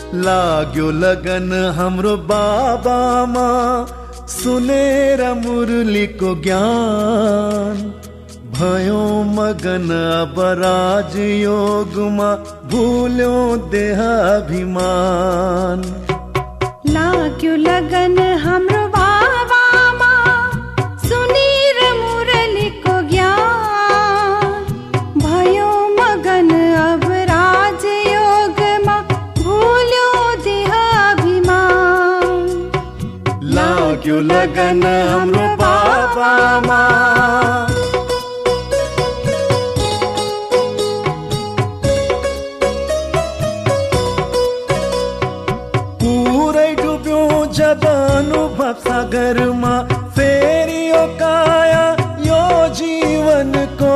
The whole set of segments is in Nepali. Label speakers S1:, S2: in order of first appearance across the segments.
S1: लाग्यो लगन हाम्रो बाबामा, सुनेर मुरलीको ज्ञान। भयो मगन अब राजयोगमा, भुल्यो देहाभिमान।
S2: लाग्यो लगन हाम्रो बाबामा, सुनेर मुरलीको ज्ञान। भयो मगन अब राजयोगमा, भुल्यो देहाभिमान।
S1: लाग्यो लगन हाम्रो बाबामा। जब अनुभव सागरमा, फेरि यो काया यो जीवनको।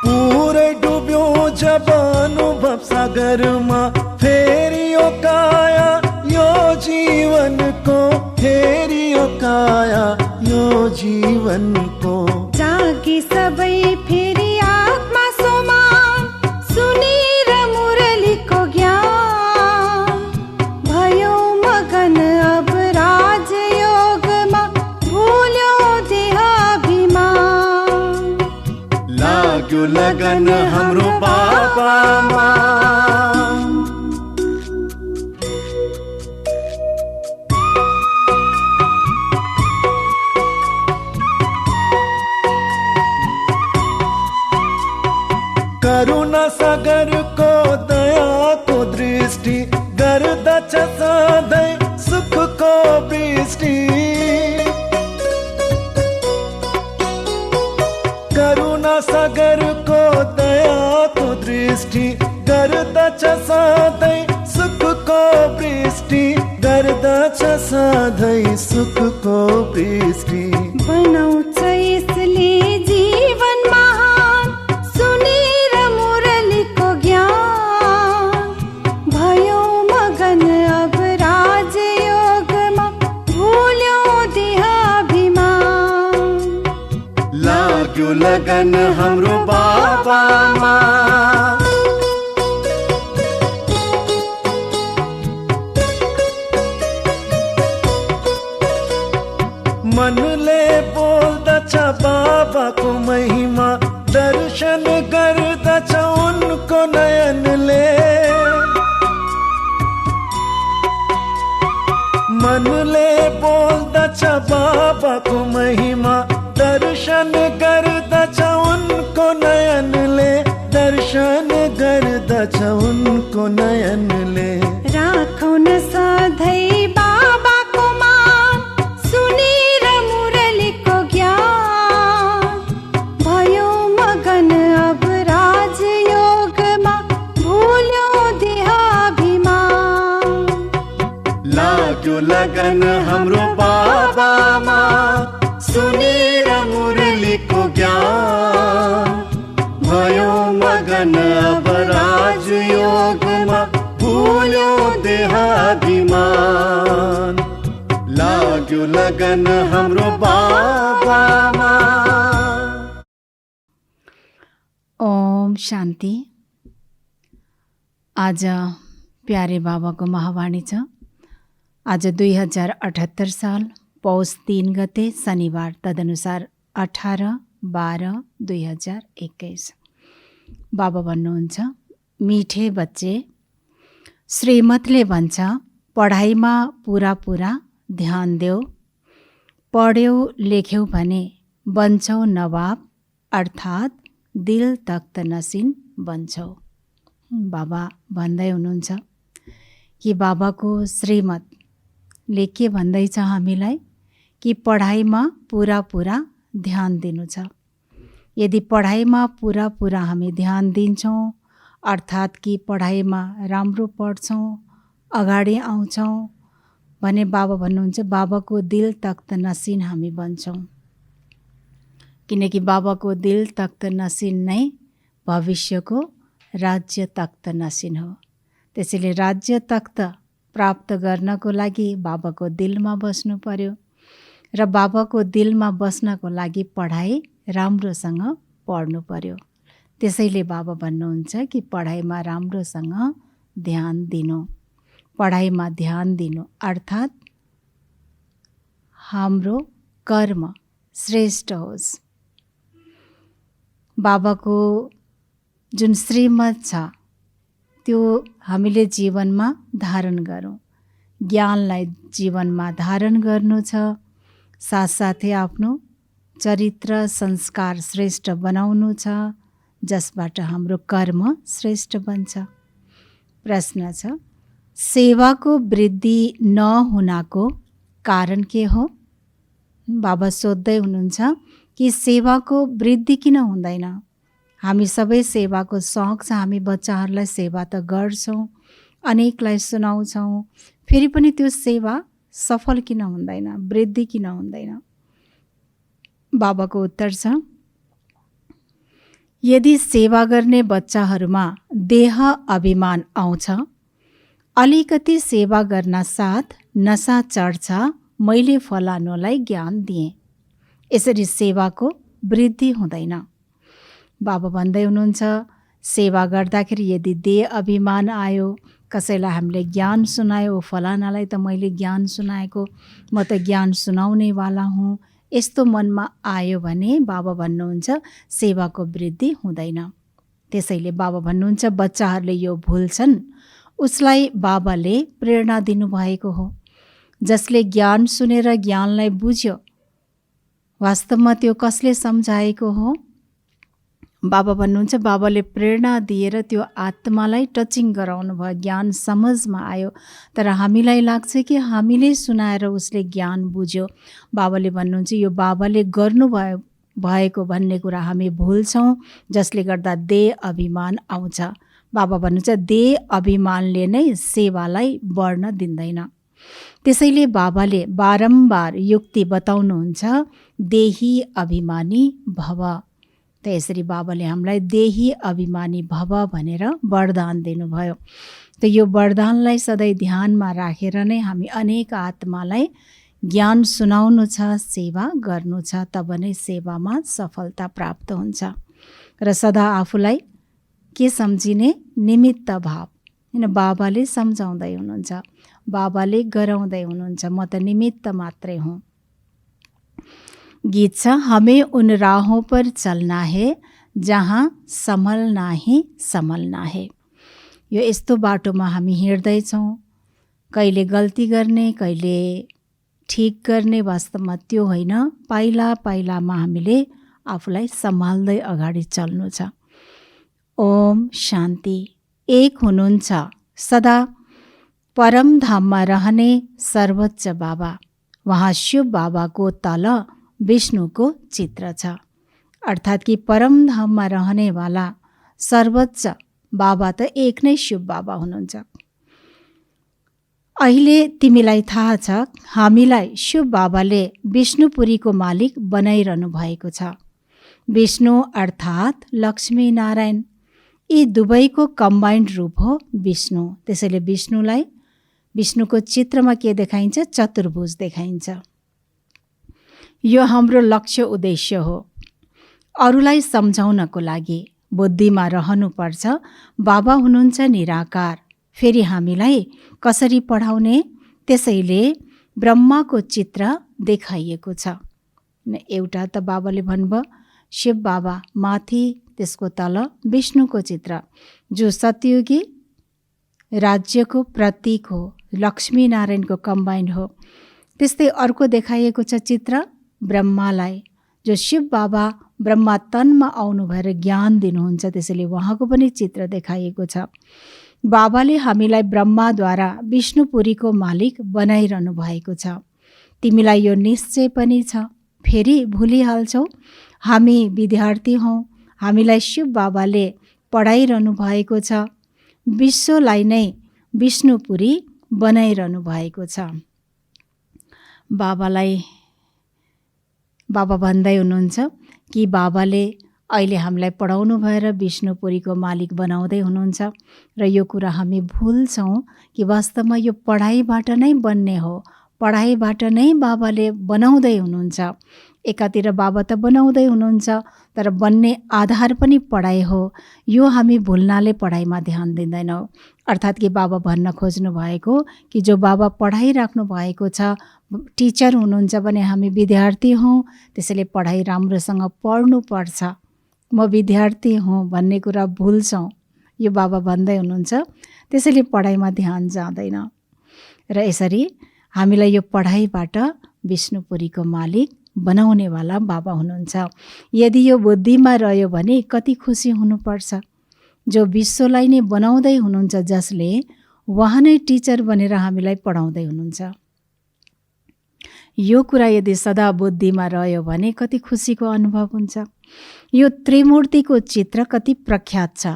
S1: पुरै डुब्यो जब अनुभव सागरमा, फेरि यो काया यो जीवनको। फेरि यो काया यो जीवनको।
S2: जागे सबै फेरि आत्मा समान, सुनेर मुरलीको ज्ञान। भयो मगन अब राजयोगमा, भुल्यो देहाभिमान।
S1: लाग्यो लगन हाम्रो बाबामा। करुणा सागरको दयाको दृष्टि, गर्दछ सधैँ सुखको वृष्टि। करुणा सागरको दयाको दृष्टि, गर्दछ सधैँ सुखको वृष्टि। गर्दछ सधैँ सुखको वृष्टि।
S2: बनाउँछ यसले जीवन महान, सुनेर मुरलीको ज्ञान। भयो मगन अब राजयोगमा, भुल्यो देहाभिमान।
S1: लाग्यो लगन हाम्रो बाबामा। मनले बोल्दछ बाबाको महिमा, दर्शन गर्दछ उनको नयनले। मनले बोल्दछ बाबाको महिमा, दर्शन गर्दछ उनको नयनले। दर्शन गर्दछ उनको नयनले।
S2: राखौँ न सधैँ बाबाको मान, सुनेर मुरलीको ज्ञान। भयो मगन अब राजयोगमा, भुल्यो देहाभिमान।
S1: लाग्यो लगन हाम्रो बाबामा, सुनेर मुरलीको ज्ञान। भयो मगन अब राजयोगमा, भुल्यो देहाभिमान। लाग्यो लगन हाम्रो बाबामा।
S3: ओम शान्ति। आज प्यारे बाबाको महावाणी छ। आज 2078 साल पौष 3 गते शनिबार, तदनुसार 18/12/2021। बाबा भन्नुहुन्छ, मिठे बच्चे, श्रीमतले भन्छ पढाइमा पुरा ध्यान देऊ। पढ्यौ लेख्यौ भने बन्छौ नवाब, अर्थात् दिल तख्त नसिन बन्छौ। बाबा भन्दै हुनुहुन्छ कि बाबाको श्रीमतले के भन्दैछ हामीलाई कि पढाइमा पुरा ध्यान दिनु छ। यदि पढाइमा पुरा हामी ध्यान दिन्छौँ, अर्थात् कि पढाइमा राम्रो पढ्छौँ, अगाडि आउँछौँ भने बाबा भन्नुहुन्छ बाबाको दिल तख्त नसिन हामी बन्छौँ। किनकि बाबाको दिल तख्त नसिन नै भविष्यको राज्य तख्त नसिन हो। त्यसैले राज्य तख्त प्राप्त गर्नको लागि बाबाको दिलमा बस्नु पर्यो र बाबाको दिलमा बस्नको लागि पढाइ राम्रोसँग पढ्नु पर्यो। त्यसैले बाबा भन्नुहुन्छ कि पढाइमा राम्रोसँग ध्यान दिनु, पढाइमा ध्यान दिनु अर्थात् हाम्रो कर्म श्रेष्ठ होस्। बाबाको जुन श्रीमत छ त्यो हामीले जीवनमा धारण गरौँ। ज्ञानलाई जीवनमा धारण गर्नु छ, साथसाथै आफ्नो चरित्र संस्कार श्रेष्ठ बनाउनु छ, जसबाट हाम्रो कर्म श्रेष्ठ बन्छ। प्रश्न छ, सेवाको वृद्धि नहुनको कारण के हो? बाबा सोध्दै हुनुहुन्छ कि सेवाको वृद्धि किन हुँदैन? हामी सबै सेवाको शौक छ, हामी बच्चाहरूलाई सेवा त गर्छौँ, अनेकलाई सुनाउँछौँ, फेरि पनि त्यो सेवा सफल किन हुँदैन, वृद्धि किन हुँदैन? बाबाको उत्तर छ, यदि सेवा गर्ने बच्चाहरूमा देह अभिमान आउँछ, अलिकति सेवा गर्न साथ नशा चढ्छ, मैले फलानुलाई ज्ञान दिएँ, यसरी सेवाको वृद्धि हुँदैन। बाबा भन्दै हुनुहुन्छ सेवा गर्दाखेरि यदि देह अभिमान आयो, कसैलाई हामीले ज्ञान सुनायो, फलानालाई त मैले ज्ञान सुनाएको, म त ज्ञान सुनाउनेवाला हुँ, यस्तो मनमा आयो भने बाबा भन्नुहुन्छ सेवाको वृद्धि हुँदैन। त्यसैले बाबा भन्नुहुन्छ बच्चाहरूले यो भुल्छन्, उसलाई बाबाले प्रेरणा दिनुभएको हो। जसले ज्ञान सुनेर ज्ञानलाई बुझ्यो, वास्तवमा त्यो कसले सम्झाएको हो? बाबा भन्नुहुन्छ बाबाले प्रेरणा दिएर त्यो आत्मालाई टचिङ गराउनु भयो, ज्ञान समझमा आयो, तर हामीलाई लाग्छ कि हामीले सुनाएर उसले ज्ञान बुझ्यो। बाबाले भन्नुहुन्छ यो बाबाले गर्नुभयो भएको भन्ने कुरा हामी भुल्छौँ, जसले गर्दा देह अभिमान आउँछ। बाबा भन्नुहुन्छ देह अभिमानले नै सेवालाई बढ्न दिँदैन। त्यसैले बाबाले बारम्बार युक्ति बताउनुहुन्छ देही अभिमानी भव। त्यसरी बाबाले हामीलाई देही अभिमानी भव भनेर वरदान दिनुभयो। त यो वरदानलाई सधैँ ध्यानमा राखेर नै हामी अनेक आत्मालाई ज्ञान सुनाउनु छ, सेवा गर्नु छ, तब नै सेवामा सफलता प्राप्त हुन्छ। र सदा आफूलाई के सम्झिने? निमित्त भाव। होइन, बाबाले सम्झाउँदै हुनुहुन्छ, बाबाले गराउँदै हुनुहुन्छ, म त निमित्त मात्रै हुँ। गीत छ, हमें उन राहों पर चलना है जहाँ संभलना ही संभलना है। यो यस्तो बाटोमा हामी हिँड्दैछौँ, कहिले गल्ती गर्ने, कहिले ठिक गर्ने, वास्तवमा त्यो होइन, पाइला पाइलामा हामीले आफूलाई सम्हाल्दै अगाडि चल्नु छ। ओम शान्ति। एक हुनुहुन्छ सदा परम धाममा रहने सर्वोच्च बाबा, वहाँ शिव बाबाको तल विष्णुको चित्र छ। अर्थात् कि परम धाममा रहनेवाला सर्वोच्च बाबा त एक नै शिव बाबा हुनुहुन्छ। अहिले तिमीलाई थाहा छ हामीलाई शिव बाबाले विष्णुपुरीको मालिक बनाइरहनु भएको छ। विष्णु अर्थात् लक्ष्मी नारायण, यी दुवैको कम्बाइन्ड रूप हो विष्णु। त्यसैले विष्णुलाई, विष्णुको चित्रमा के देखाइन्छ? चतुर्भुज देखाइन्छ। यो हाम्रो लक्ष्य उद्देश्य हो। अरूलाई सम्झाउनको लागि बुद्धिमा रहनुपर्छ बाबा हुनुहुन्छ निराकार, फेरि हामीलाई कसरी पढाउने? त्यसैले ब्रह्माको चित्र देखाइएको छ। एउटा त बाबाले भन्नुभयो शिव बाबा माथि, त्यसको तल विष्णुको चित्र, जो सतयुगी राज्यको प्रतीक हो, लक्ष्मी नारायणको कम्बाइन्ड हो। त्यस्तै अर्को देखाइएको छ चित्र ब्रह्मालाई, जो शिव बाबा ब्रह्मा तनमा आउनु भएर ज्ञान दिनुहुन्छ, त्यसैले उहाँको पनि चित्र देखाइएको छ। बाबाले हामीलाई ब्रह्माद्वारा विष्णुपुरीको मालिक बनाइरहनु भएको छ। तिमीलाई यो निश्चय पनि छ, फेरि भुलिहाल्छौ हामी विद्यार्थी हौँ, हामीलाई शिव बाबाले पढाइरहनु भएको छ, विश्वलाई नै विष्णुपुरी बनाइरहनु भएको छ। बाबा भन्दै हुनुहुन्छ कि बाबाले अहिले हामीलाई पढाउनु भएर विष्णुपुरीको मालिक बनाउँदै हुनुहुन्छ, र यो कुरा हामी भुल्छौँ कि वास्तवमा यो पढाइबाट नै बन्ने हो, पढाइबाट नै बाबाले बनाउँदै हुनुहुन्छ। एकातिर बाबा त बनाउँदै हुनुहुन्छ, तर बन्ने आधार पनि पढाइ हो। यो हामी भुल्नाले पढाइमा ध्यान दिँदैनौँ। अर्थात् कि बाबा भन्न खोज्नु भएको कि जो बाबा पढाइराख्नु भएको छ, टिचर हुनुहुन्छ भने हामी विद्यार्थी हौँ, त्यसैले पढाइ राम्रोसँग पढ्नुपर्छ। म विद्यार्थी हुँ भन्ने कुरा भुल्छौँ, यो बाबा भन्दै हुनुहुन्छ। त्यसैले पढाइमा ध्यान जाँदैन र यसरी हामीलाई यो पढाइबाट विष्णुपुरीको मालिक बनाउनेवाला बाबा हुनुहुन्छ। यदि यो बुद्धिमा रह्यो भने कति खुसी हुनुपर्छ। जो विश्वलाई नै बनाउँदै हुनुहुन्छ, जसले उहाँ नै टिचर बनेर हामीलाई पढाउँदै हुनुहुन्छ। यो कुरा यदि सदा बुद्धिमा रह्यो भने कति खुसीको अनुभव हुन्छ। यो त्रिमूर्तिको चित्र कति प्रख्यात छ।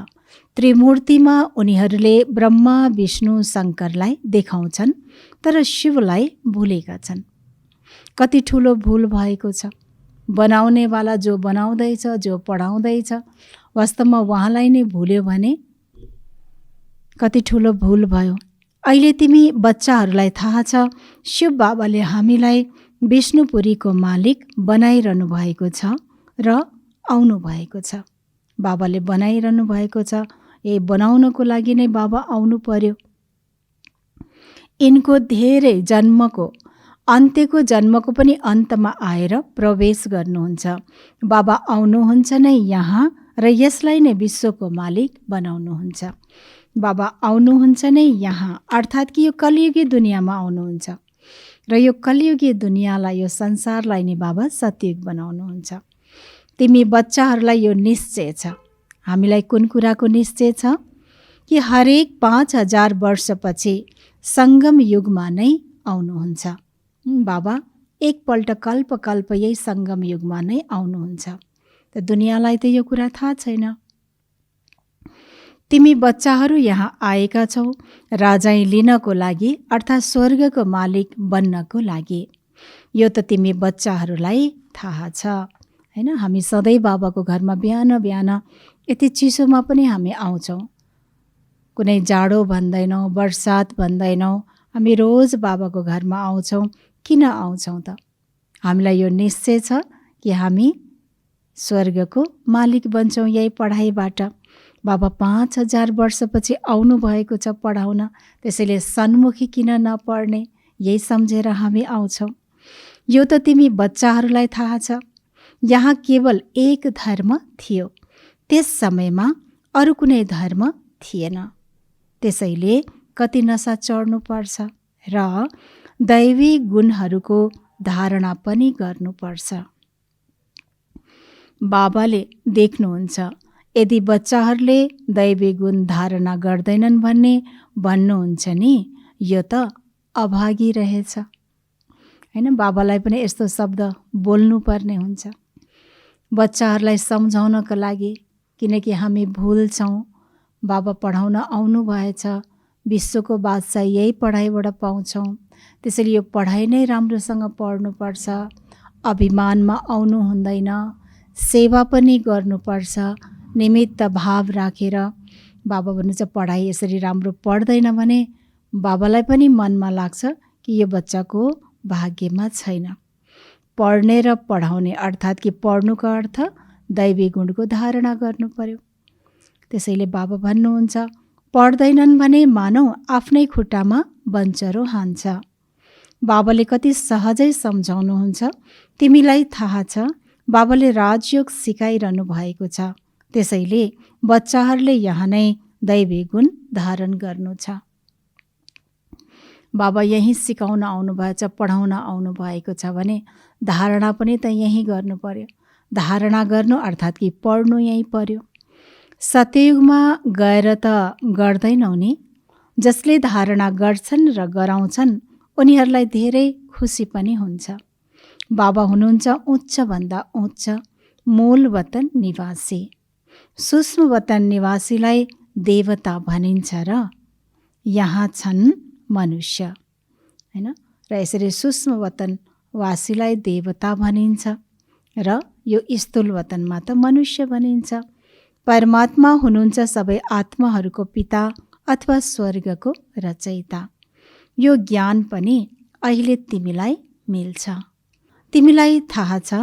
S3: त्रिमूर्तिमा उनीहरूले ब्रह्मा, विष्णु, शङ्करलाई देखाउँछन्, तर शिवलाई भुलेका छन्। कति ठुलो भुल भएको छ। बनाउनेवाला जो बनाउँदैछ, जो पढाउँदैछ, वास्तवमा उहाँलाई नै भुल्यो भने कति ठुलो भुल भयो। अहिले तिमी बच्चाहरूलाई थाहा छ, शिव बाबाले हामीलाई विष्णुपुरीको मालिक बनाइरहनु भएको छ र आउनु भएको छ। बाबाले बनाइरहनु भएको छ। बनाउनको लागि नै बाबा आउनु पर्यो। यिनको धेरै जन्मको, अन्त्यको जन्मको पनि अन्तमा आएर प्रवेश गर्नुहुन्छ। बाबा आउनुहुन्छ नै यहाँ र यसलाई नै विश्वको मालिक बनाउनुहुन्छ। बाबा आउनुहुन्छ नै यहाँ, अर्थात् कि यो कलियुगी दुनियाँमा आउनुहुन्छ र यो कलियुगी दुनियाँलाई, यो संसारलाई नै बाबा सतयुग बनाउनुहुन्छ। तिमी बच्चाहरूलाई यो निश्चय छ। हामीलाई कुन कुराको निश्चय छ? कि हरेक 5000 वर्षपछि सङ्गम युगमा नै आउनुहुन्छ। बाबा एकपल्ट कल्प यही सङ्गम युगमा नै आउनुहुन्छ। त दुनियाँलाई त यो कुरा थाहा छैन। तिमी बच्चाहरू यहाँ आएका छौ राजाई लिनको लागि, अर्थात् स्वर्गको मालिक बन्नको लागि। यो त तिमी बच्चाहरूलाई थाहा छ, हैन? हामी सधैँ बाबाको घरमा बिहान बिहान यति चिसोमा पनि हामी आउँछौँ। कुनै जाडो भन्दैनौँ, बर्सात भन्दैनौँ, हामी रोज बाबाको घरमा आउँछौँ। किन आउँछौँ त? हामीलाई यो निश्चय छ कि हामी स्वर्गको मालिक बन्छौँ यही पढाइबाट। बाबा 5000 वर्षपछि आउनु भएको छ पढाउन, त्यसैले सन्मुखी किन नपढ्ने, यही सम्झेर हामी आउँछौँ। यो त तिमी बच्चाहरूलाई थाहा छ। यहाँ केवल एक धर्म थियो, त्यस समयमा अरू कुनै धर्म थिएन। त्यसैले कति नसा चढ्नुपर्छ र दैवी गुणहरूको धारणा पनि गर्नुपर्छ। बाबाले देख्नुहुन्छ, यदि बच्चाहरूले दैवी गुण धारणा गर्दैनन् भन्ने भन्नुहुन्छ नि, यो त अभागी रहेछ, हैन? बाबालाई पनि यस्तो शब्द बोल्नुपर्ने हुन्छ बच्चाहरूलाई सम्झाउनको लागि, किनकि हामी भुल्छौँ। बाबा पढाउन आउनु भएछ, विश्वको बादशाह यही पढाइबाट पाउँछौँ। त्यसैले यो पढाइ नै राम्रोसँग पढ्नुपर्छ। अभिमानमा आउनु हुँदैन, सेवा पनि गर्नुपर्छ, निमित्त भाव राखेर। बाबा भन्नुहुन्छ पढाइ यसरी राम्रो पढ्दैन भने बाबालाई पनि मनमा लाग्छ कि यो बच्चाको भाग्यमा छैन। पढ्ने र पढाउने, अर्थात् कि पढ्नुको अर्थ दैवी गुणको धारणा गर्नु पर्यो। त्यसैले बाबा भन्नुहुन्छ, पढ्दैनन् भने मानौ आफ्नै खुट्टामा बन्चरो हान्छ। बाबाले कति सहजै सम्झाउनुहुन्छ। तिमीलाई थाहा छ, बाबाले राजयोग सिकाइरहनु भएको छ। त्यसैले बच्चाहरूले यहाँ नै दैवी गुण धारण गर्नु छ। बाबा यहीँ सिकाउन आउनुभएछ, पढाउन आउनु भएको छ भने धारणा पनि त यहीँ गर्नु पर्यो। धारणा गर्नु अर्थात् कि पढ्नु यहीँ पर्यो। सतयुगमा गएर त गर्दैनौ नि। जसले धारणा गर्छन् र गराउँछन् उनीहरूलाई धेरै खुसी पनि हुन्छ। बाबा हुनुहुन्छ उच्चभन्दा उच्च मूल वतन निवासी। सूक्ष्म वतन निवासीलाई देवता भनिन्छ र यहाँ छन् मनुष्य, हैन? र यसरी सूक्ष्म वतनवासीलाई देवता भनिन्छ र यो स्थूल वतनमा त मनुष्य भनिन्छ। परमात्मा हुनुहुन्छ सबै आत्माहरूको पिता अथवा स्वर्गको रचयिता। यो ज्ञान पनि अहिले तिमीलाई मिल्छ। तिमीलाई थाहा छ,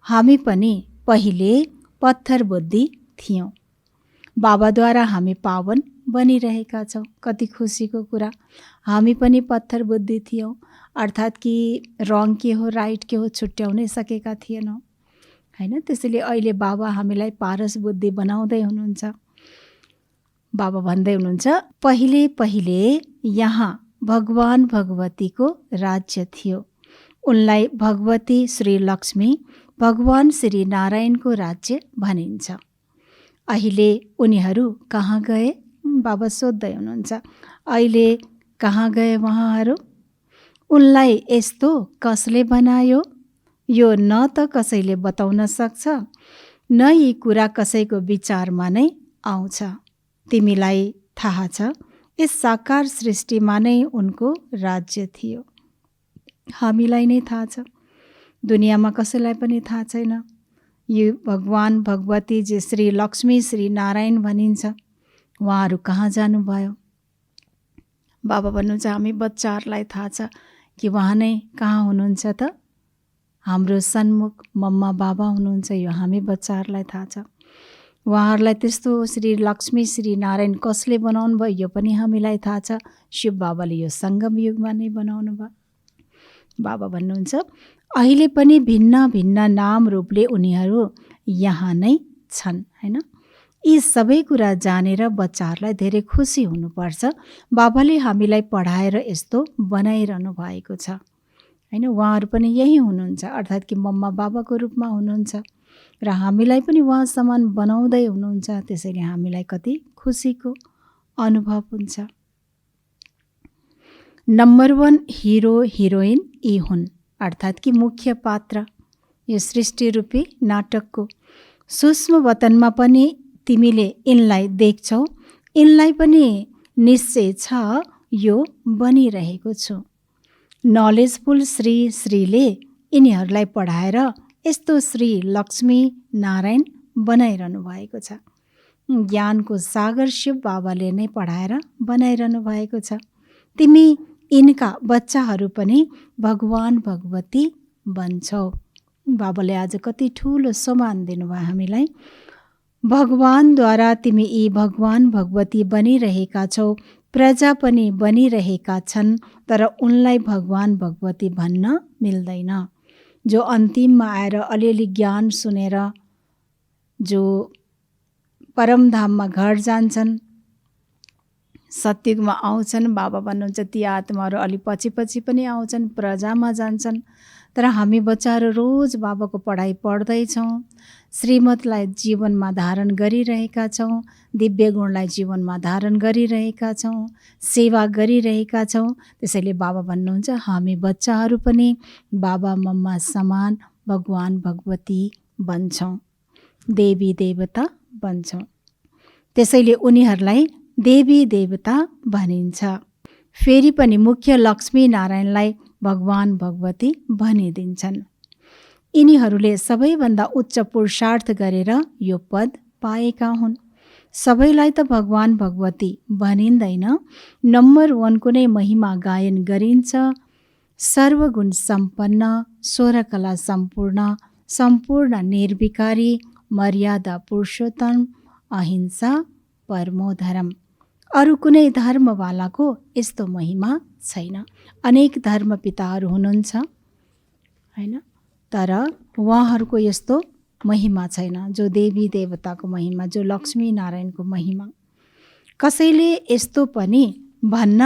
S3: हामी पनि पहिले पत्थर बुद्धि थियौँ। बाबाद्वारा हामी पावन बनिरहेका छौँ। कति खुसीको कुरा। हामी पनि पत्थर बुद्धि थियौँ, अर्थात् कि रङ के हो राइट के हो छुट्याउनै सकेका थिएनौँ, होइन। त्यसैले अहिले बाबा हामीलाई पारस बुद्धि बनाउँदै हुनुहुन्छ। बाबा भन्दै हुनुहुन्छ, पहिले पहिले यहाँ भगवान भगवतीको राज्य थियो। उनलाई भगवती श्री लक्ष्मी, भगवान श्री नारायणको राज्य भनिन्छ। अहिले उनीहरू कहाँ गए? बाबा सोध्दै हुनुहुन्छ, अहिले कहाँ गए उहाँहरू? उनलाई यस्तो कसले बनायो? यो न त कसैले बताउन सक्छ, न यी कुरा कसैको विचारमा नै आउँछ। तिमीलाई थाहा छ, यस साकार सृष्टिमा नै उनको राज्य थियो। हामीलाई नै थाहा छ, दुनियाँमा कसैलाई पनि थाहा छैन। यो भगवान भगवती जे श्री लक्ष्मी श्री नारायण भनिन्छ, उहाँहरू कहाँ जानुभयो? बाबा भन्नुहुन्छ, हामी बच्चाहरूलाई थाहा छ कि उहाँ नै कहाँ हुनुहुन्छ त? हाम्रो सन्मुख मम्मा बाबा हुनुहुन्छ। यो हामी बच्चाहरूलाई थाहा छ। उहाँहरूलाई त्यस्तो श्री लक्ष्मी श्री नारायण कसले बनाउनु भयो यो पनि हामीलाई थाहा छ। शिव बाबाले यो सङ्गम युगमा नै बनाउनु भयो। बाबा भन्नुहुन्छ, अहिले पनि भिन्न भिन्न नाम रूपले उनीहरू यहाँ नै छन्, होइन। यी सबै कुरा जानेर बच्चाहरूलाई धेरै खुसी हुनुपर्छ। बाबाले हामीलाई पढाएर यस्तो बनाइरहनु भएको छ, होइन। उहाँहरू पनि यही हुनुहुन्छ, अर्थात् कि मम्मा बाबाको रूपमा हुनुहुन्छ र हामीलाई पनि उहाँ समान बनाउँदै हुनुहुन्छ। त्यसैले हामीलाई कति खुसीको अनुभव हुन्छ। नम्बर 1 हिरो हिरोइन यी हुन्, अर्थात् कि मुख्य पात्र यो सृष्टि रूपी नाटकको। सूक्ष्म वतनमा पनि तिमीले यिनलाई देख्छौ। यिनलाई पनि निश्चय छ यो बनिरहेको छु। नलेजफुल श्री श्रीले यिनीहरूलाई पढाएर यस्तो श्री लक्ष्मी नारायण बनाइरहनु भएको छ। ज्ञानको सागर शिव बाबाले नै पढाएर बनाइरहनु भएको छ। तिमी यिनका बच्चाहरू पनि भगवान भगवती बन्छौ। बाबाले आज कति ठुलो सम्मान दिनुभयो हामीलाई। भगवानद्वारा तिमी यी भगवान भगवती बनिरहेका छौ। प्रजा पनि बनिरहेका छन्, तर उनलाई भगवान भगवती भन्न मिल्दैन। जो अन्तिममा आएर अलिअलि ज्ञान सुनेर जो परमधाममा घर जान्छन्, सत्युगमा आउँछन्, बाबा भन्नुहुन्छ ती आत्माहरू अलि पछि पछि पनि आउँछन्, प्रजामा जान्छन्। तर हामी बच्चाहरू रोज बाबाको पढाइ पढ्दैछौँ, श्रीमतलाई जीवनमा धारण गरिरहेका छौँ, दिव्य गुणलाई जीवनमा धारण गरिरहेका छौँ, सेवा गरिरहेका छौँ। त्यसैले बाबा भन्नुहुन्छ, हामी बच्चाहरू पनि बाबा मम्मा समान भगवान भगवती बन्छौँ, देवी देवता बन्छौँ। त्यसैले उनीहरूलाई देवी देवता भनिन्छ। फेरि पनि मुख्य लक्ष्मी नारायणलाई भगवान भगवती भनिदिन्छन्। यिनीहरूले सबैभन्दा उच्च पुरुषार्थ गरेर यो पद पाएका हुन्। सबैलाई त भगवान भगवती भनिँदैन। नम्बर 1 को नै महिमा गायन गरिन्छ। सर्वगुण सम्पन्न, स्वरकला सम्पूर्ण, सम्पूर्ण निर्विकारी, मर्यादा पुरुषोत्तम, अहिंसा परमो धर्म। अरू कुनै धर्मवालाको यस्तो महिमा छैन। अनेक धर्म पिताहरू हुनुहुन्छ, होइन, तर उहाँहरूको यस्तो महिमा छैन। जो देवी देवताको महिमा, जो लक्ष्मी नारायणको महिमा कसैले यस्तो पनि भन्न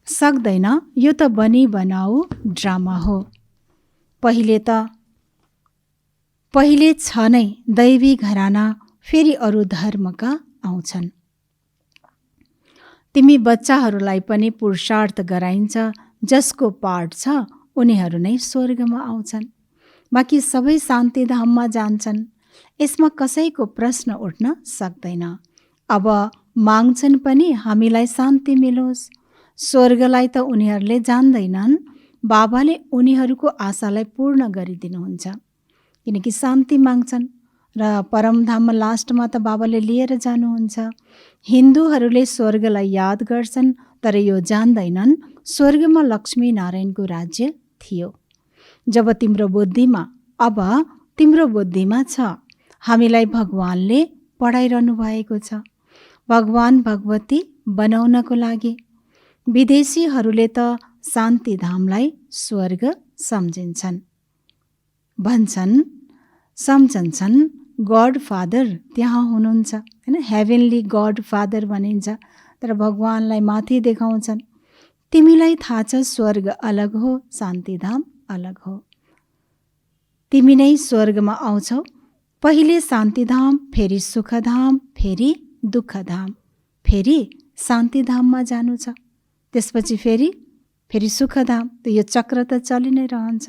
S3: सक्दैन यो त बनी बनाऊ ड्रामा हो। पहिले छ नै दैवी घराना, फेरि अरू धर्मका आउँछन्। तिमी बच्चाहरूलाई पनि पुरुषार्थ गराइन्छ। जसको पाठ छ उनीहरू नै स्वर्गमा आउँछन्, बाँकी सबै शान्तिधाममा जान्छन्। यसमा कसैको प्रश्न उठ्न सक्दैन। अब माग्छन् पनि हामीलाई शान्ति मिलोस्। स्वर्गलाई त उनीहरूले जान्दैनन्। बाबाले उनीहरूको आशालाई पूर्ण गरिदिनुहुन्छ, किनकि शान्ति माग्छन् र परमधाममा लास्टमा त बाबाले लिएर जानुहुन्छ। हिन्दूहरूले स्वर्गलाई याद गर्छन्, तर यो जान्दैनन् स्वर्गमा लक्ष्मी नारायणको राज्य थियो। जब तिम्रो बुद्धिमा छ। हामीलाई भगवानले पढाइरहनु भएको छ, भगवान भगवती बनाउनको लागि। विदेशीहरूले त शान्तिधामलाई स्वर्ग सम्झन्छन्। गड फादर त्यहाँ हुनुहुन्छ, होइन? हेभेनली गड फादर भनिन्छ, तर भगवानलाई माथि देखाउँछन्। तिमीलाई थाहा छ स्वर्ग अलग हो, शान्तिधाम अलग हो। तिमी नै स्वर्गमा आउँछौ, पहिले शान्तिधाम, फेरि सुखधाम, फेरि दुःखधाम, फेरि शान्तिधाममा जानु छ, त्यसपछि फेरि सुखधाम। त यो चक्र त चलि नै रहन्छ।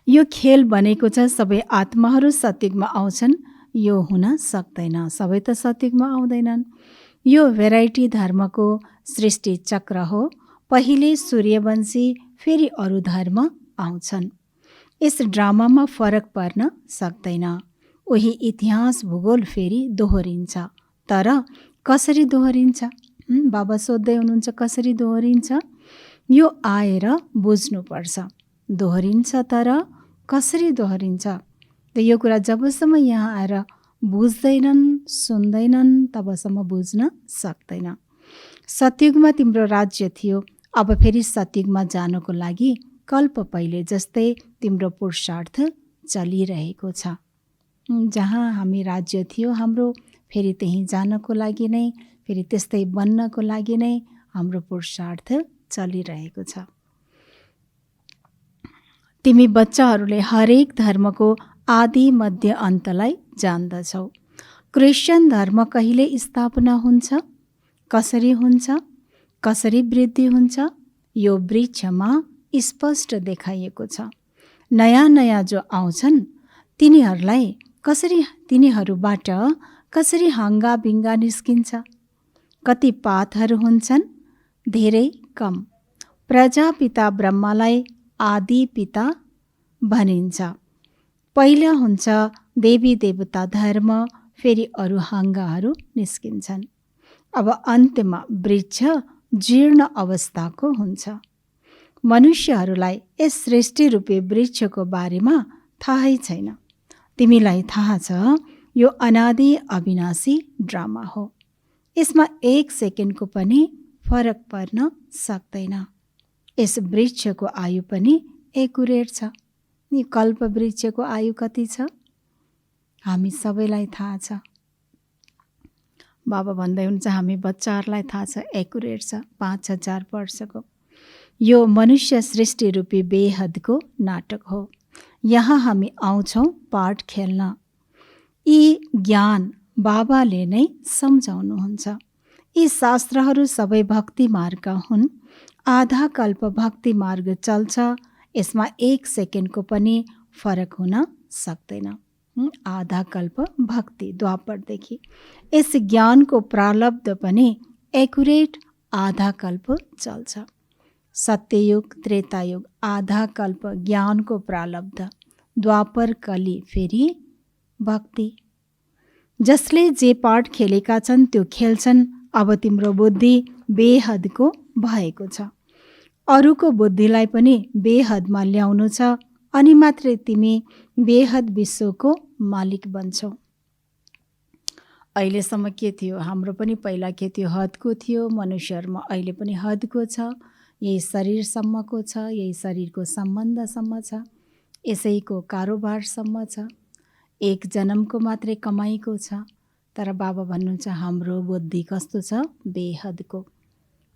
S3: यो खेल बनेको छ सबै आत्माहरू सत्युगमा आउँछन्, यो हुन सक्दैन, सबै त सत्युगमा आउँदैनन्। यो भेराइटी धर्मको सृष्टि चक्र हो। पहिले सूर्यवंशी, फेरि अरू धर्म आउँछन्। यस ड्रामामा फरक पर्न सक्दैन। उही इतिहास भूगोल फेरि दोहोरिन्छ। तर कसरी दोहोरिन्छ? बाबा सोध्दै हुनुहुन्छ कसरी दोहोरिन्छ? यो आएर बुझ्नुपर्छ। दोहोरिन्छ, तर कसरी दोहोरिन्छ? त यो कुरा जबसम्म यहाँ आएर बुझ्दैनन्, सुन्दैनन्, तबसम्म बुझ्न सक्दैन। सत्युगमा तिम्रो राज्य थियो, अब फेरि सत्युगमा जानको लागि कल्प पहिले जस्तै तिम्रो पुरुषार्थ चलिरहेको छ। जहाँ हामी राज्य थियो हाम्रो, फेरि त्यहीँ जानको लागि नै, फेरि त्यस्तै बन्नको लागि नै हाम्रो पुरुषार्थ चलिरहेको छ। तिमी बच्चाहरूले हरेक धर्मको आदि मध्य अन्तलाई जान्दछौ। क्रिस्चियन धर्म कहिले स्थापना हुन्छ, कसरी हुन्छ, कसरी वृद्धि हुन्छ, यो वृक्षमा स्पष्ट देखाइएको छ। नयाँ नयाँ जो आउँछन् तिनीहरूबाट कसरी हाँगा बिङ्गा निस्किन्छ? कति पातहरू हुन्छन्? धेरै कम। प्रजापिता ब्रह्मालाई आदि पिता भनिन्छ। पहिला हुन्छ देवी देवता धर्म, फेरि अरू हाँगाहरू निस्किन्छन्। अब अन्त्यमा वृक्ष जीर्ण अवस्थाको हुन्छ। मनुष्यहरूलाई यस सृष्टि रूपी वृक्षको बारेमा थाहै छैन। तिमीलाई थाहा छ यो अनादि अविनाशी ड्रामा हो। यसमा 1 सेकेन्डको पनि फरक पर्न सक्दैन। यस वृक्षको आयु पनि एकुरेट छ। नि कल्प वृक्षको आयु कति छ हामी सबैलाई थाहा छ। बाबा भन्दै हुन्छ हामी बच्चाहरूलाई थाहा छ, एकुरेट छ, 5000 वर्षको। यो मनुष्य सृष्टि रूपी बेहदको नाटक हो। यहाँ हामी आउँछौँ पाठ खेल्न। यी ज्ञान बाबाले नै सम्झाउनुहुन्छ। यी शास्त्रहरू सबै भक्ति मार्ग हुन्। आधा कल्प भक्ति मार्ग चल्छ। यसमा 1 सेकेन्डको पनि फरक हुन सक्दैन। आधा कल्प भक्ति द्वापरदेखि। यस ज्ञानको प्रारब्ध पनि एकुरेट आधा कल्प चल्छ। सत्ययुग, त्रेतायुग आधा कल्प ज्ञानको प्रारब्ध, द्वापर कली फेरि भक्ति। जसले जे पाठ खेलेका छन् त्यो खेल्छन्। अब तिम्रो बुद्धि बेहदको भएको छ। अरूको बुद्धिलाई पनि बेहदमा ल्याउनु छ, अनि मात्रै तिमी बेहद विश्वको मालिक बन्छौ। अहिलेसम्म के थियो? हाम्रो पनि पहिला के थियो? हदको थियो। मनुष्यहरूमा अहिले पनि हदको छ। यही शरीरसम्मको छ, यही शरीरको सम्बन्धसम्म छ, यसैको कारोबारसम्म छ, 1 जन्मको मात्रै कमाइको छ। तर बाबा भन्नुहुन्छ हाम्रो बुद्धि कस्तो छ? बेहदको,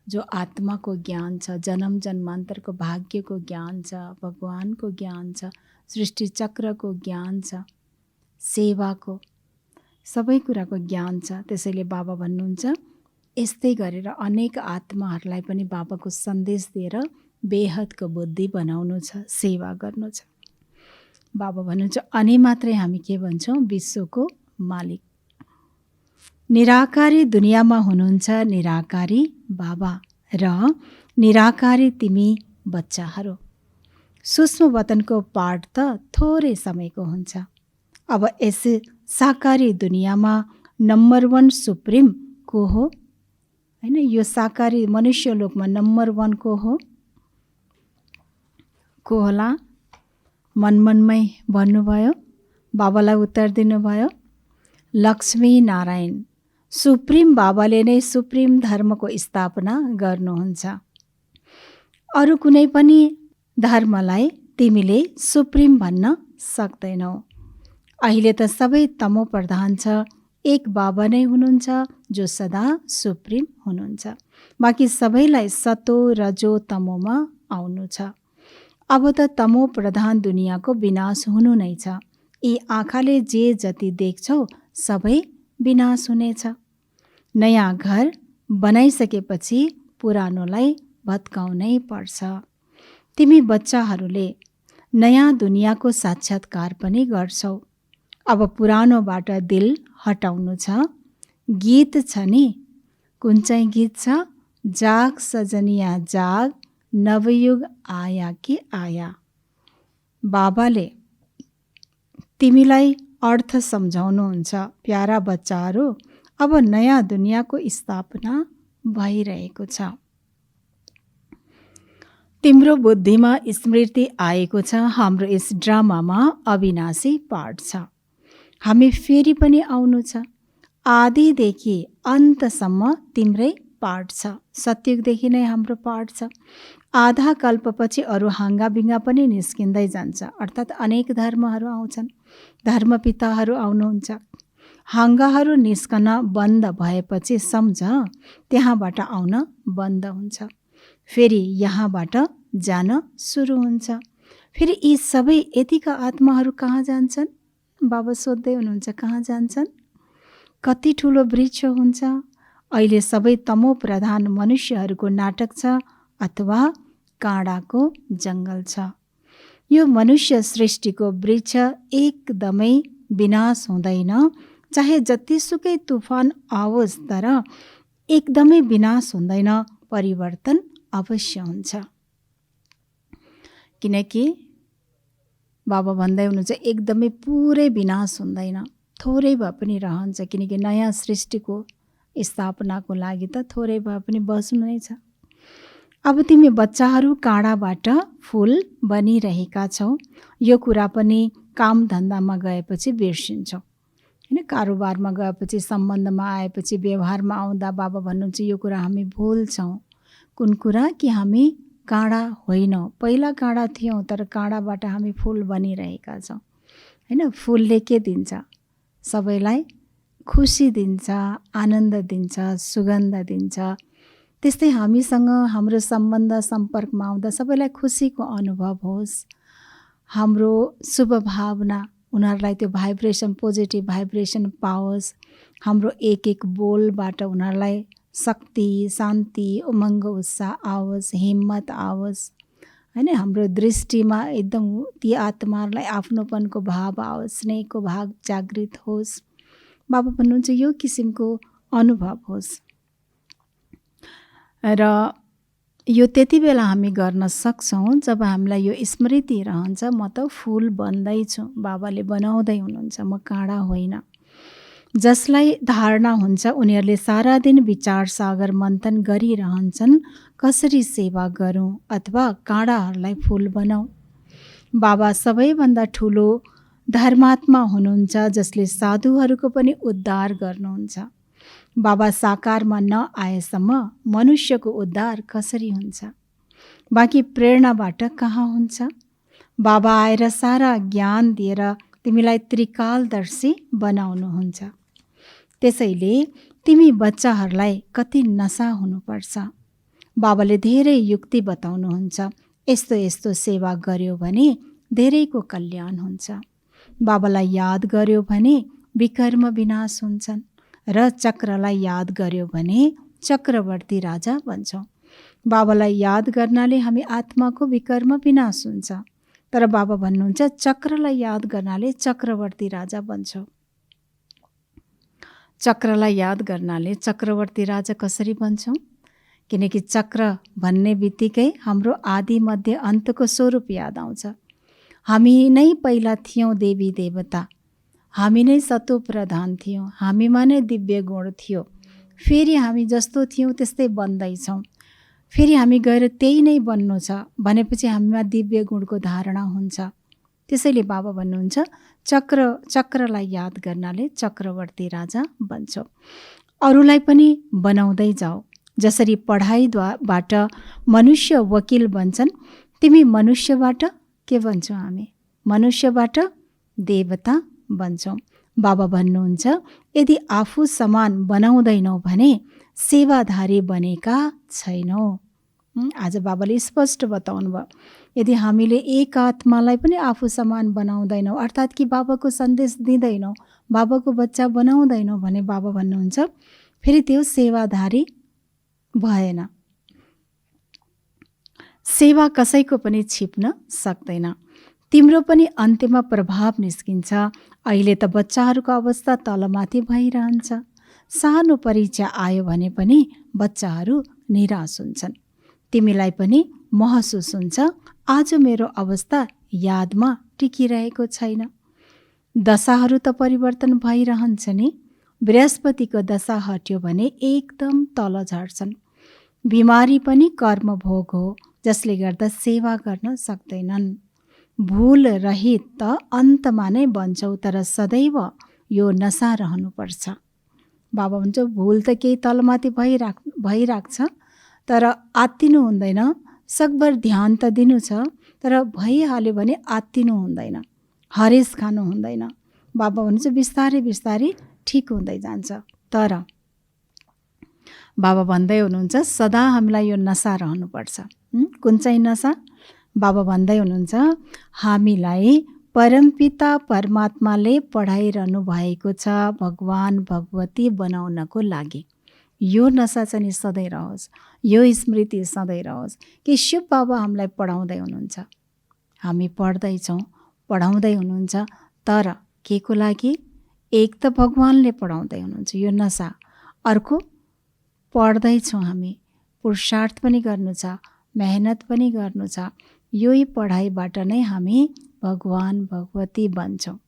S3: जो आत्माको ज्ञान छ, जन्म जन्मान्तरको भाग्यको ज्ञान छ, भगवानको ज्ञान छ, सृष्टि चक्रको ज्ञान छ, सेवाको, सबै कुराको ज्ञान छ। त्यसैले बाबा भन्नुहुन्छ यस्तै गरेर अनेक आत्माहरूलाई पनि बाबाको सन्देश दिएर बेहदको बुद्धि बनाउनु छ, सेवा गर्नु छ। बाबा भन्नुहुन्छ अनि मात्रै हामी के भन्छौँ? विश्वको मालिक। निराकारी दुनियाँमा हुनुहुन्छ निराकारी बाबा र निराकारी तिमी बच्चाहरू। सूक्ष्म वतनको पाठ त थोरै समयको हुन्छ। अब यस साकारी दुनियाँमा नम्बर 1 सुप्रिम को हो? हैन, यो साकारी मनुष्य लोकमा नम्बर 1 को हो? को होला? मनमनमै भन्नुभयो। बाबालाई उत्तर दिनुभयो, लक्ष्मी नारायण, सुप्रिम बाबाले नै सुप्रिम धर्मको स्थापना गर्नुहुन्छ। अरू कुनै पनि धर्मलाई तिमीले सुप्रिम भन्न सक्दैनौ। अहिले त सबै तमो प्रधान छ, एक बाबा नै हुनुहुन्छ जो सदा सुप्रिम हुनुहुन्छ। बाँकी सबैलाई सतो रजो तमोमा आउनु छ। अब त तमो प्रधान दुनियाँको विनाश हुनु नै छ। यी आँखाले जे जति देख्छौ सबै विनाश हुनेछ। नयाँ घर बनाइसकेपछि पुरानोलाई भत्काउनै पर्छ। तिमी बच्चाहरूले नयाँ दुनियाँको साक्षात्कार पनि गर्छौ। अब पुरानोबाट दिल हटाउनु छ। गीत छ नि, कुन चाहिँ गीत छ? जाग सजनिया जाग, नवयुग आया कि आया। बाबाले तिमीलाई अर्थ सम्झाउनुहुन्छ। प्यारा बच्चाहरू, अब नयाँ दुनियाँको स्थापना भइरहेको छ। तिम्रो बुद्धिमा स्मृति आएको छ। हाम्रो यस ड्रामामा अविनाशी पाठ छ। हामी फेरि पनि आउनु छ। आदिदेखि अन्तसम्म तिम्रै पाठ छ। सतयुगदेखि नै हाम्रो पाठ छ। आधा कल्पपछि अरू हाँगाबिङ्गा पनि निस्किँदै जान्छ। अर्थात् अनेक धर्महरू आउँछन्, धर्मपिताहरू आउनुहुन्छ। हाँगाहरू निस्कन बन्द भएपछि सम्झ त्यहाँबाट आउन बन्द हुन्छ। फेरि यहाँबाट जान सुरु हुन्छ। फेरि यी सबै यतिका आत्माहरू कहाँ जान्छन्? बाबा सोध्दै हुनुहुन्छ, कहाँ जान्छन्? कति ठुलो वृक्ष हुन्छ? अहिले सबै तमो प्रधान मनुष्यहरूको नाटक छ अथवा काँडाको जङ्गल छ। यो मनुष्य सृष्टिको वृक्ष एकदमै विनाश हुँदैन। चाहे जतिसुकै तुफान आओस् तर एकदमै विनाश हुँदैन, परिवर्तन अवश्य हुन्छ। किनकि बाबा भन्दै हुनुहुन्छ एकदमै पुरै विनाश हुँदैन, थोरै भए पनि रहन्छ। किनकि नयाँ सृष्टिको स्थापनाको लागि त थोरै भए पनि बस्नु नै छ। अब तिमी बच्चाहरू काँडाबाट फुल बनिरहेका छौ। यो कुरा पनि काम धन्दामा गएपछि बिर्सिन्छौ हैन। कारोबारमा गएपछि, सम्बन्धमा आएपछि, व्यवहारमा आउँदा बाबा भन्नुहुन्छ यो कुरा हामी भुल्छौँ। कुन कुरा? कि हामी काँडा होइनौँ। पहिला काँडा थियौँ तर काँडाबाट हामी फुल बनिरहेका छौँ हैन। फुलले के दिन्छ? सबैलाई खुसी दिन्छ, आनन्द दिन्छ, सुगन्ध दिन्छ। त्यस्तै हामीसँग हाम्रो सम्बन्ध सम्पर्कमा आउँदा सबैलाई खुसीको अनुभव होस्। हाम्रो शुभ भावना उनीहरूलाई त्यो भाइब्रेसन, पोजिटिभ भाइब्रेसन पाओस्। हाम्रो एक एक बोलबाट उनीहरूलाई शक्ति, शान्ति, उमङ्ग, उत्साह आओस्, हिम्मत आओस् हैन। हाम्रो दृष्टिमा एकदम ती आत्माहरूलाई आफ्नोपनको भाव आओस्, स्नेहको भाव जागृत होस्। बाबा भन्नुहुन्छ यो किसिमको अनुभव होस्। र यो त्यति बेला हामी गर्न सक्छौँ जब हामीलाई यो स्मृति रहन्छ, म त फुल बन्दैछु, बाबाले बनाउँदै हुनुहुन्छ, म काँडा होइन। जसलाई धारणा हुन्छ उनीहरूले सारा दिन विचार सागर मन्थन गरिरहन्छन्, कसरी सेवा गरौँ अथवा काँडाहरूलाई फुल बनाऊ। बाबा सबैभन्दा ठुलो धर्मात्मा हुनुहुन्छ जसले साधुहरूको पनि उद्धार गर्नुहुन्छ। बाबा साकारमा नआएसम्म मनुष्यको उद्धार कसरी हुन्छ? बाँकी प्रेरणाबाट कहाँ हुन्छ? बाबा आएर सारा ज्ञान दिएर तिमीलाई त्रिकालदर्शी बनाउनुहुन्छ। त्यसैले तिमी बच्चाहरूलाई कति नशा हुनुपर्छ। बाबाले धेरै युक्ति बताउनुहुन्छ। यस्तो यस्तो सेवा गर्यो भने धेरैको कल्याण हुन्छ। बाबालाई याद गर्यो भने विकर्म विनाश हुन्छन् र चक्रलाई याद गर्यो भने चक्रवर्ती राजा बन्छौँ। बाबालाई याद गर्नाले हामी आत्माको विकर्म विनाश हुन्छ। तर बाबा भन्नुहुन्छ चक्रलाई याद गर्नाले चक्रवर्ती राजा बन्छौँ। चक्रलाई याद गर्नाले चक्रवर्ती राजा कसरी बन्छौँ? किनकि चक्र भन्ने बित्तिकै हाम्रो आदि मध्य अन्तको स्वरूप याद आउँछ। हामी नै पहिला थियौँ देवी देवता, हामी नै सतो प्रधान थियौँ, हामीमा नै दिव्य गुण थियो। फेरि हामी जस्तो थियौँ त्यस्तै बन्दैछौँ। फेरि हामी गएर त्यही नै बन्नु छ भनेपछि हामीमा दिव्य गुणको धारणा हुन्छ। त्यसैले बाबा भन्नुहुन्छ चक्रलाई याद गर्नाले चक्रवर्ती राजा बन्छौ। अरूलाई पनि बनाउँदै जाऊ। जसरी पढाइबाट मनुष्य वकिल बन्छन्, तिमी मनुष्यबाट के बन्छौ? हामी मनुष्यबाट देवता बन्छौँ। बाबा भन्नुहुन्छ यदि आफू समान बनाउँदैनौ भने सेवाधारी बनेका छैनौ। आज बाबाले स्पष्ट बताउनु भयो, यदि हामीले एक आत्मालाई पनि आफू समान बनाउँदैनौँ, अर्थात् कि बाबाको सन्देश दिँदैनौँ, बाबाको बच्चा बनाउँदैनौँ भने बाबा भन्नुहुन्छ फेरि त्यो सेवाधारी भएन। सेवा कसैको पनि छिप्न सक्दैन। तिम्रो पनि अन्त्यमा प्रभाव निस्किन्छ। अहिले त बच्चाहरूको अवस्था तलमाथि भइरहन्छ। सानो परीक्षा आयो भने पनि बच्चाहरू निराश हुन्छन्। तिमीलाई पनि महसुस हुन्छ आज मेरो अवस्था यादमा टिकिरहेको छैन। दशाहरू त परिवर्तन भइरहन्छ नि। बृहस्पतिको दशा हट्यो भने एकदम तल झर्छन्। बिमारी पनि कर्मभोग हो, जसले गर्दा सेवा गर्न सक्दैनन्। भूल रहित त अन्तमा नै बन्छौ, तर सदैव यो नशा रहनुपर्छ। बाबा भन्छ भूल त केही तलमाथि भइराख्छ, तर आत्तिनु हुँदैन। सकभर ध्यान त दिनु छ, तर भइहाल्यो भने आत्तिनु हुँदैन, हरेस खानु हुँदैन। बाबा भन्छ बिस्तारै बिस्तारै ठिक हुँदै जान्छ। तर बाबा भन्दै हुनुहुन्छ सदा हामीलाई यो नशा रहनुपर्छ। कुन चाहिँ नशा? बाबा भन्दै हुनुहुन्छ हामीलाई परमपिता परमात्माले पढाइरहनु भएको छ भगवान भगवती बनाउनको लागि। यो नशा चाहिँ सधैँ रहोस्, यो स्मृति सधैँ रहोस् कि शिव बाबा हामीलाई पढाउँदै हुनुहुन्छ। हामी पढ्दैछौँ, पढाउँदै हुनुहुन्छ, तर के को लागि? एक त भगवानले पढाउँदै हुनुहुन्छ, यो नशा। अर्को पढ्दैछौँ हामी, पुरुषार्थ पनि गर्नु छ, मेहनत पनि गर्नु छ। यही पढाइबाट नै हामी भगवान भगवती बन्छौँ।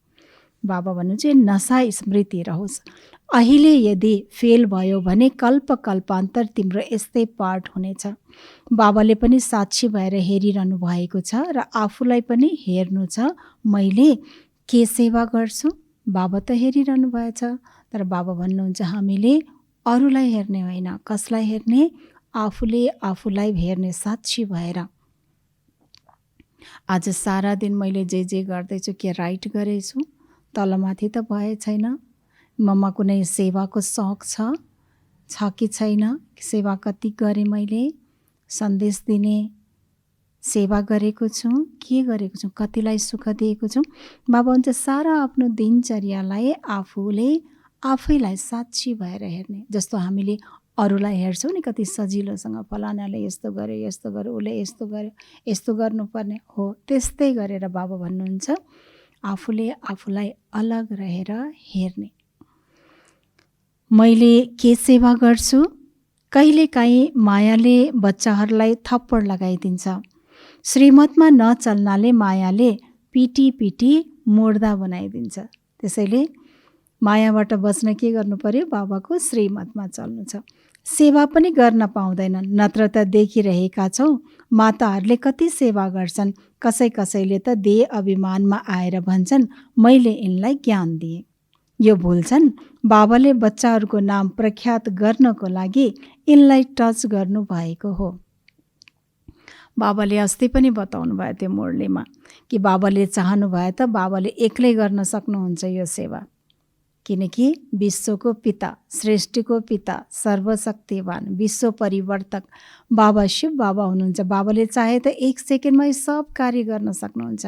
S3: बाबा भन्नुहुन्छ नशा स्मृति रहोस्। अहिले यदि फेल भयो भने कल्प कल्पान्तर तिम्रो यस्तै पाठ हुनेछ। बाबाले पनि साक्षी भएर हेरिरहनु भएको छ र आफूलाई पनि हेर्नु छ मैले के सेवा गर्छु। बाबा त हेरिरहनु भएछ, तर बाबा भन्नुहुन्छ हामीले अरूलाई हेर्ने होइन, कसलाई हेर्ने? आफूले आफूलाई हेर्ने साक्षी भएर। आज सारा दिन मैले जे गर्दैछु के राइट गरेछु? तलमाथि त भए छैन। ममा कुनै सेवाको शौक छ कि छैन? सेवा कति गरेँ मैले? सन्देश दिने सेवा गरेको छु, के गरेको छु, कतिलाई सुख दिएको छु? बाबा हुन्छ सारा आफ्नो दिनचर्यालाई आफैलाई साक्षी भएर हेर्ने। जस्तो हामीले अरूलाई हेर्छौँ नि कति सजिलोसँग, फलानाले यस्तो गर्यो, यस्तो गर्यो, उसले यस्तो गर्यो, यस्तो गर्नुपर्ने हो, त्यस्तै गरेर बाबा भन्नुहुन्छ आफूले आफूलाई अलग रहेर हेर्ने। मैले के सेवा गर्छु? कहिलेकाहीँ मायाले बच्चाहरूलाई थप्पड लगाइदिन्छ। श्रीमतमा नचल्नाले मायाले पिटी मुर्दा बनाइदिन्छ। त्यसैले मायाबाट बच्न के गर्नु पर्यो? बाबाको श्रीमतमा चल्नु छ। सेवा पनि गर्न पाउँदैनन्, नत्र त देखिरहेका छौँ माताहरूले कति सेवा गर्छन्। कसैले त देह अभिमानमा आएर भन्छन् मैले यिनलाई ज्ञान दिएँ। यो भुल्छन् बाबाले बच्चाहरूको नाम प्रख्यात गर्नको लागि यिनलाई टच गर्नु भएको हो। बाबाले अस्ति पनि बताउनु भयो त्यो मुरलीमा कि बाबाले चाहनु भए त बाबाले एक्लै गर्न सक्नुहुन्छ यो सेवा, किनकि विश्वको पिता, सृष्टिको पिता, सर्वशक्तिवान, विश्व परिवर्तक बाबा शिव बाबा हुनुहुन्छ। बाबाले चाहे त 1 सेकेन्डमै सब कार्य गर्न सक्नुहुन्छ,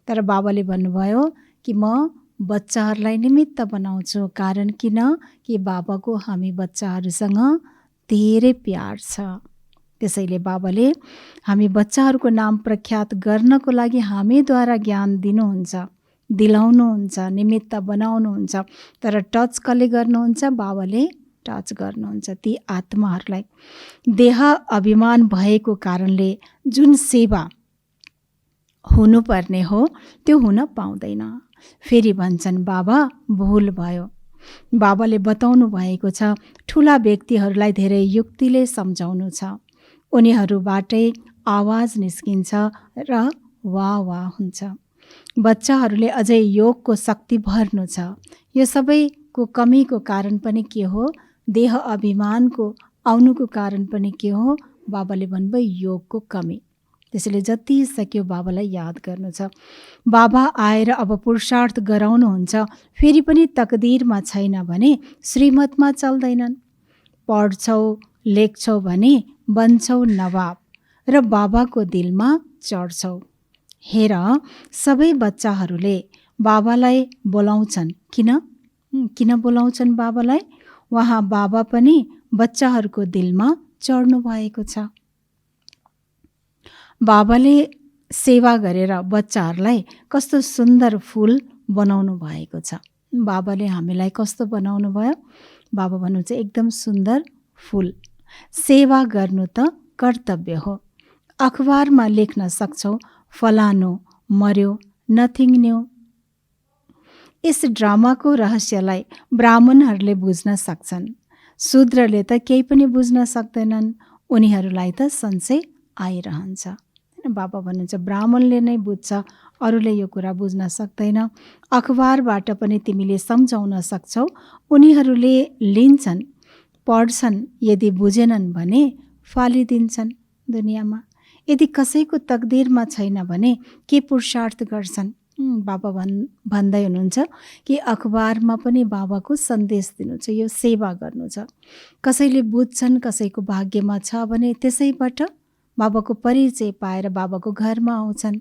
S3: तर बाबाले भन्नुभयो कि म बच्चाहरूलाई निमित्त बनाउँछु। कारण किन? कि बाबाको हामी बच्चाहरूसँग धेरै प्यार छ। त्यसैले बाबाले हामी बच्चाहरूको नाम प्रख्यात गर्नको लागि हामीद्वारा ज्ञान दिनुहुन्छ, दिलाउनुहुन्छ, निमित्त बनाउनुहुन्छ। तर टच कसले गर्नुहुन्छ? बाबाले टच गर्नुहुन्छ ती आत्माहरूलाई। देह अभिमान भएको कारणले जुन सेवा हुनुपर्ने हो त्यो हुन पाउँदैन। फेरि भन्छन् बाबा भुल भयो। बाबाले बताउनु भएको छ ठुला व्यक्तिहरूलाई धेरै युक्तिले सम्झाउनु छ। उनीहरूबाटै आवाज निस्किन्छ र वाह वाह हुन्छ। बच्चाहरूले अझै योगको शक्ति भर्नु छ। यो सबैको कमीको कारण पनि के हो? देह अभिमानको आउनुको कारण पनि के हो? बाबाले भन्नुभयो योगको कमी। त्यसैले जति सक्यो बाबालाई याद गर्नु छ। बाबा आएर अब पुरुषार्थ गराउनुहुन्छ, फेरि पनि तकदिरमा छैन भने श्रीमतमा चल्दैनन्। पढ्छौ लेख्छौ भने बन्छौ नवाब र बाबाको दिलमा चढ्छौ। हेर, सबै बच्चाहरूले बाबालाई बोलाउँछन्। किन बोलाउँछन् बाबालाई? उहाँ बाबा पनि बच्चाहरूको दिलमा चढ्नु भएको छ। बाबाले सेवा गरेर बच्चाहरूलाई कस्तो सुन्दर फुल बनाउनु भएको छ। बाबाले हामीलाई कस्तो बनाउनु भयो? बाबा भन्नुहुन्छ एकदम सुन्दर फुल। सेवा गर्नु त कर्तव्य हो। अखबारमा लेख्न सक्छौ फलानो मर्यो, नथिङ न्यू। यस ड्रामाको रहस्यलाई ब्राह्मणहरूले बुझ्न सक्छन्, शूद्रले त केही पनि बुझ्न सक्दैनन्। उनीहरूलाई त संशय आइरहन्छ। बाबा भन्नुहुन्छ ब्राह्मणले नै बुझ्छ, अरूले यो कुरा बुझ्न सक्दैन। अखबारबाट पनि तिमीले सम्झाउन सक्छौ, उनीहरूले लिन्छन्, पढ्छन्, यदि बुझेनन् भने फालिदिन्छन् दुनियाँमा। यदि कसैको तकदिरमा छैन भने के पुरुषार्थ गर्छन्? बाबा भन्दै हुनुहुन्छ कि अखबारमा पनि बाबाको सन्देश दिनु छ, यो सेवा गर्नु छ। कसैले बुझ्छन्, कसैको भाग्यमा छ भने त्यसैबाट बाबाको परिचय पाएर बाबाको घरमा आउँछन्।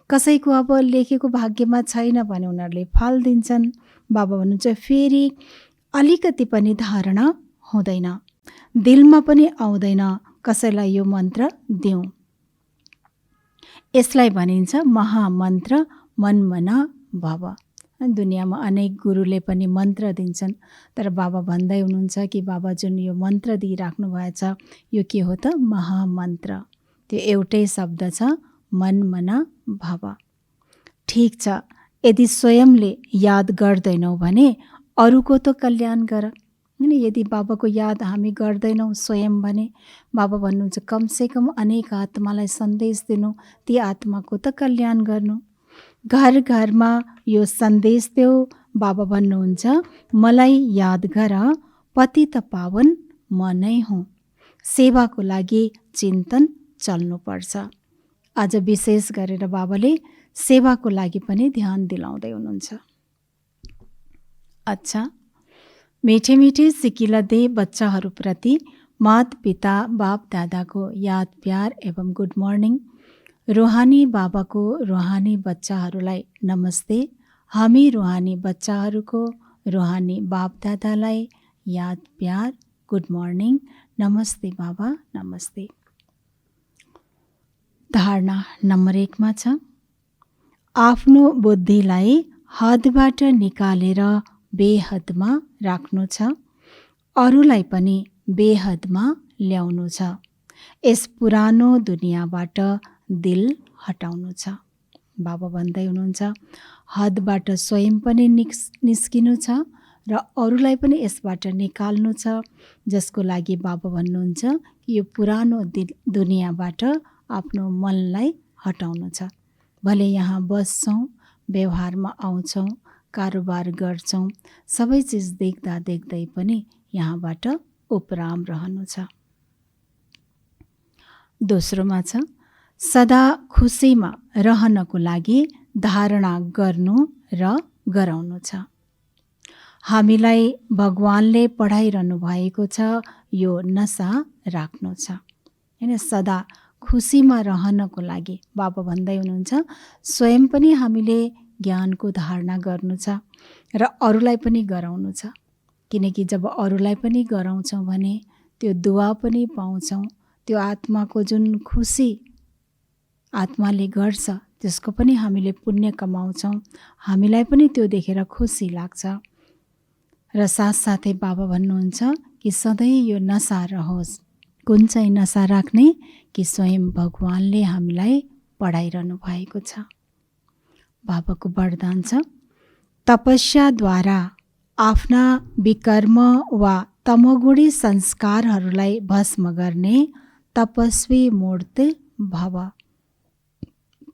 S3: कसैको अब लेखेको भाग्यमा छैन भने उनीहरूले फालिदिन्छन्। बाबा भन्नुहुन्छ फेरि अलिकति पनि धारणा हुँदैन, दिलमा पनि आउँदैन कसैलाई यो मन्त्र दिउँ। यसलाई भनिन्छ महामन्त्र मनमना भव। दुनियाँमा अनेक गुरुले पनि मन्त्र दिन्छन्, तर बाबा भन्दै हुनुहुन्छ कि बाबा जुन यो मन्त्र दिइराख्नु भएछ यो के हो त? महामन्त्र। त्यो एउटै शब्द छ, मनमना भव। ठिक छ, यदि स्वयंले याद गर्दैनौ भने अरूको त कल्याण गर। यदि बाबाको याद हामी गर्दैनौँ स्वयं भने बाबा भन्नुहुन्छ कमसेकम अनेक आत्मालाई सन्देश दिनु, ती आत्माको त कल्याण गर्नु। घर घरमा यो सन्देश देऊ। बाबा भन्नुहुन्छ मलाई याद गर, पतित पावन म नै हुँ। सेवाको लागि चिन्तन चल्नुपर्छ। आज विशेष गरेर बाबाले सेवाको लागि पनि ध्यान दिलाउँदै हुनुहुन्छ। अच्छा, मिठे मिठे सिकिला दे बच्चाहरूप्रति मात पिता बाप दादाको याद प्यार एवं गुड मर्निङ। रुहानी बाबाको रुहानी बच्चाहरूलाई नमस्ते। हामी रुहानी बच्चाहरूको रुहानी बाप दादालाई याद प्यार गुड मर्निङ। नमस्ते बाबा, नमस्ते। धारणा नम्बर 1 मा छ, आफ्नो बुद्धिलाई हदबाट निकालेर बेहदमा राख्नु छ, अरूलाई पनि बेहदमा ल्याउनु छ। यस पुरानो दुनियाँबाट दिल हटाउनु छ। बाबा भन्दै हुनुहुन्छ हदबाट स्वयं पनि निस्किनु छ र अरूलाई पनि यसबाट निकाल्नु छ, जसको लागि बाबा भन्नुहुन्छ यो पुरानो दुनियाँबाट आफ्नो मनलाई हटाउनु छ। भले यहाँ बस्छौँ, व्यवहारमा आउँछौँ, कारोबार गर्छौँ, सबै चिज देख्दा देख्दै पनि यहाँबाट उपराम रहनु छ। दोस्रोमा छ, सदा खुसीमा रहनको लागि धारणा गर्नु र गराउनु छ। हामीलाई भगवानले पढाइरहनु भएको छ, यो नसा राख्नु छ। हैन, सदा खुसीमा रहनको लागि बाबा भन्दै हुनुहुन्छ स्वयं पनि हामीले ज्ञानको धारणा गर्नु छ र अरूलाई पनि गराउनु छ। किनकि जब अरूलाई पनि गराउँछौँ भने त्यो दुआ पनि पाउँछौँ। त्यो आत्माको जुन खुसी आत्माले गर्छ त्यसको पनि हामीले पुण्य कमाउँछौँ। हामीलाई पनि त्यो देखेर खुसी लाग्छ। र साथसाथै बाबा भन्नुहुन्छ कि सधैँ यो नसा रहोस्। कुन चाहिँ नसा राख्ने? कि स्वयं भगवानले हामीलाई पढाइरहनु भएको छ। बाबाको वरदान छ, तपस्याद्वारा आफ्ना विकर्म वा तमोगुणी संस्कारहरूलाई भस्म गर्ने तपस्वी मूर्त भव।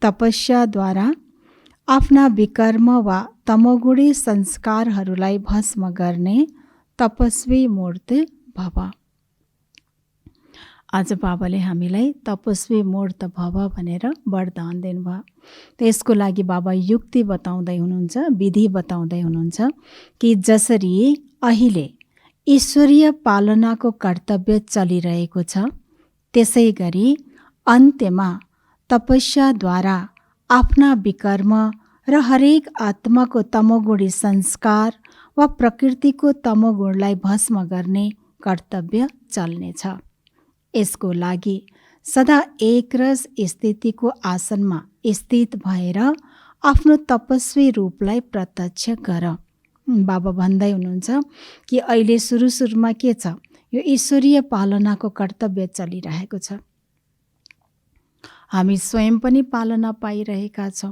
S3: तपस्याद्वारा आफ्ना विकर्म वा तमोगुणी संस्कारहरूलाई भस्म गर्ने तपस्वी मूर्त भव। आज बाबाले हामीलाई तपस्वी मूर्त भव भनेर वरदान दिनुभयो। त्यसको लागि बाबा युक्ति बताउँदै हुनुहुन्छ, विधि बताउँदै हुनुहुन्छ कि जसरी अहिले ईश्वरीय पालनाको कर्तव्य चलिरहेको छ, त्यसै गरी अन्त्यमा तपस्याद्वारा आफ्ना विकर्म र हरेक आत्माको तमोगुणी संस्कार वा प्रकृतिको तमोगुणलाई भस्म गर्ने कर्तव्य चल्नेछ। यसको लागि सदा एकरस स्थितिको आसनमा स्थित भएर आफ्नो तपस्वी रूपलाई प्रत्यक्ष गर। बाबा भन्दै हुनुहुन्छ कि अहिले सुरुमा के छ, यो ईश्वरीय पालनाको कर्तव्य चलिरहेको छ। हामी स्वयं पनि पालना पाइरहेका छौँ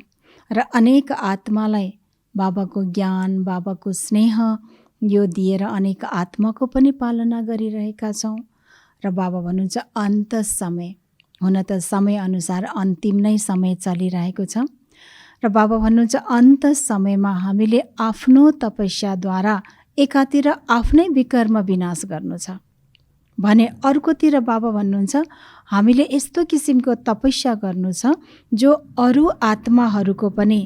S3: र अनेक आत्मालाई बाबाको ज्ञान, बाबाको स्नेह यो दिएर अनेक आत्माको पनि पालना गरिरहेका छौँ। र बाबा भन्नुहुन्छ अन्त समय, हुन त समयअनुसार अन्तिम नै समय चलिरहेको छ। र बाबा भन्नुहुन्छ अन्त समयमा हामीले आफ्नो तपस्याद्वारा एकातिर आफ्नै विकर्म विनाश गर्नु छ भने अर्कोतिर बाबा भन्नुहुन्छ हामीले यस्तो किसिमको तपस्या गर्नु छ जो अरू आत्माहरूको पनि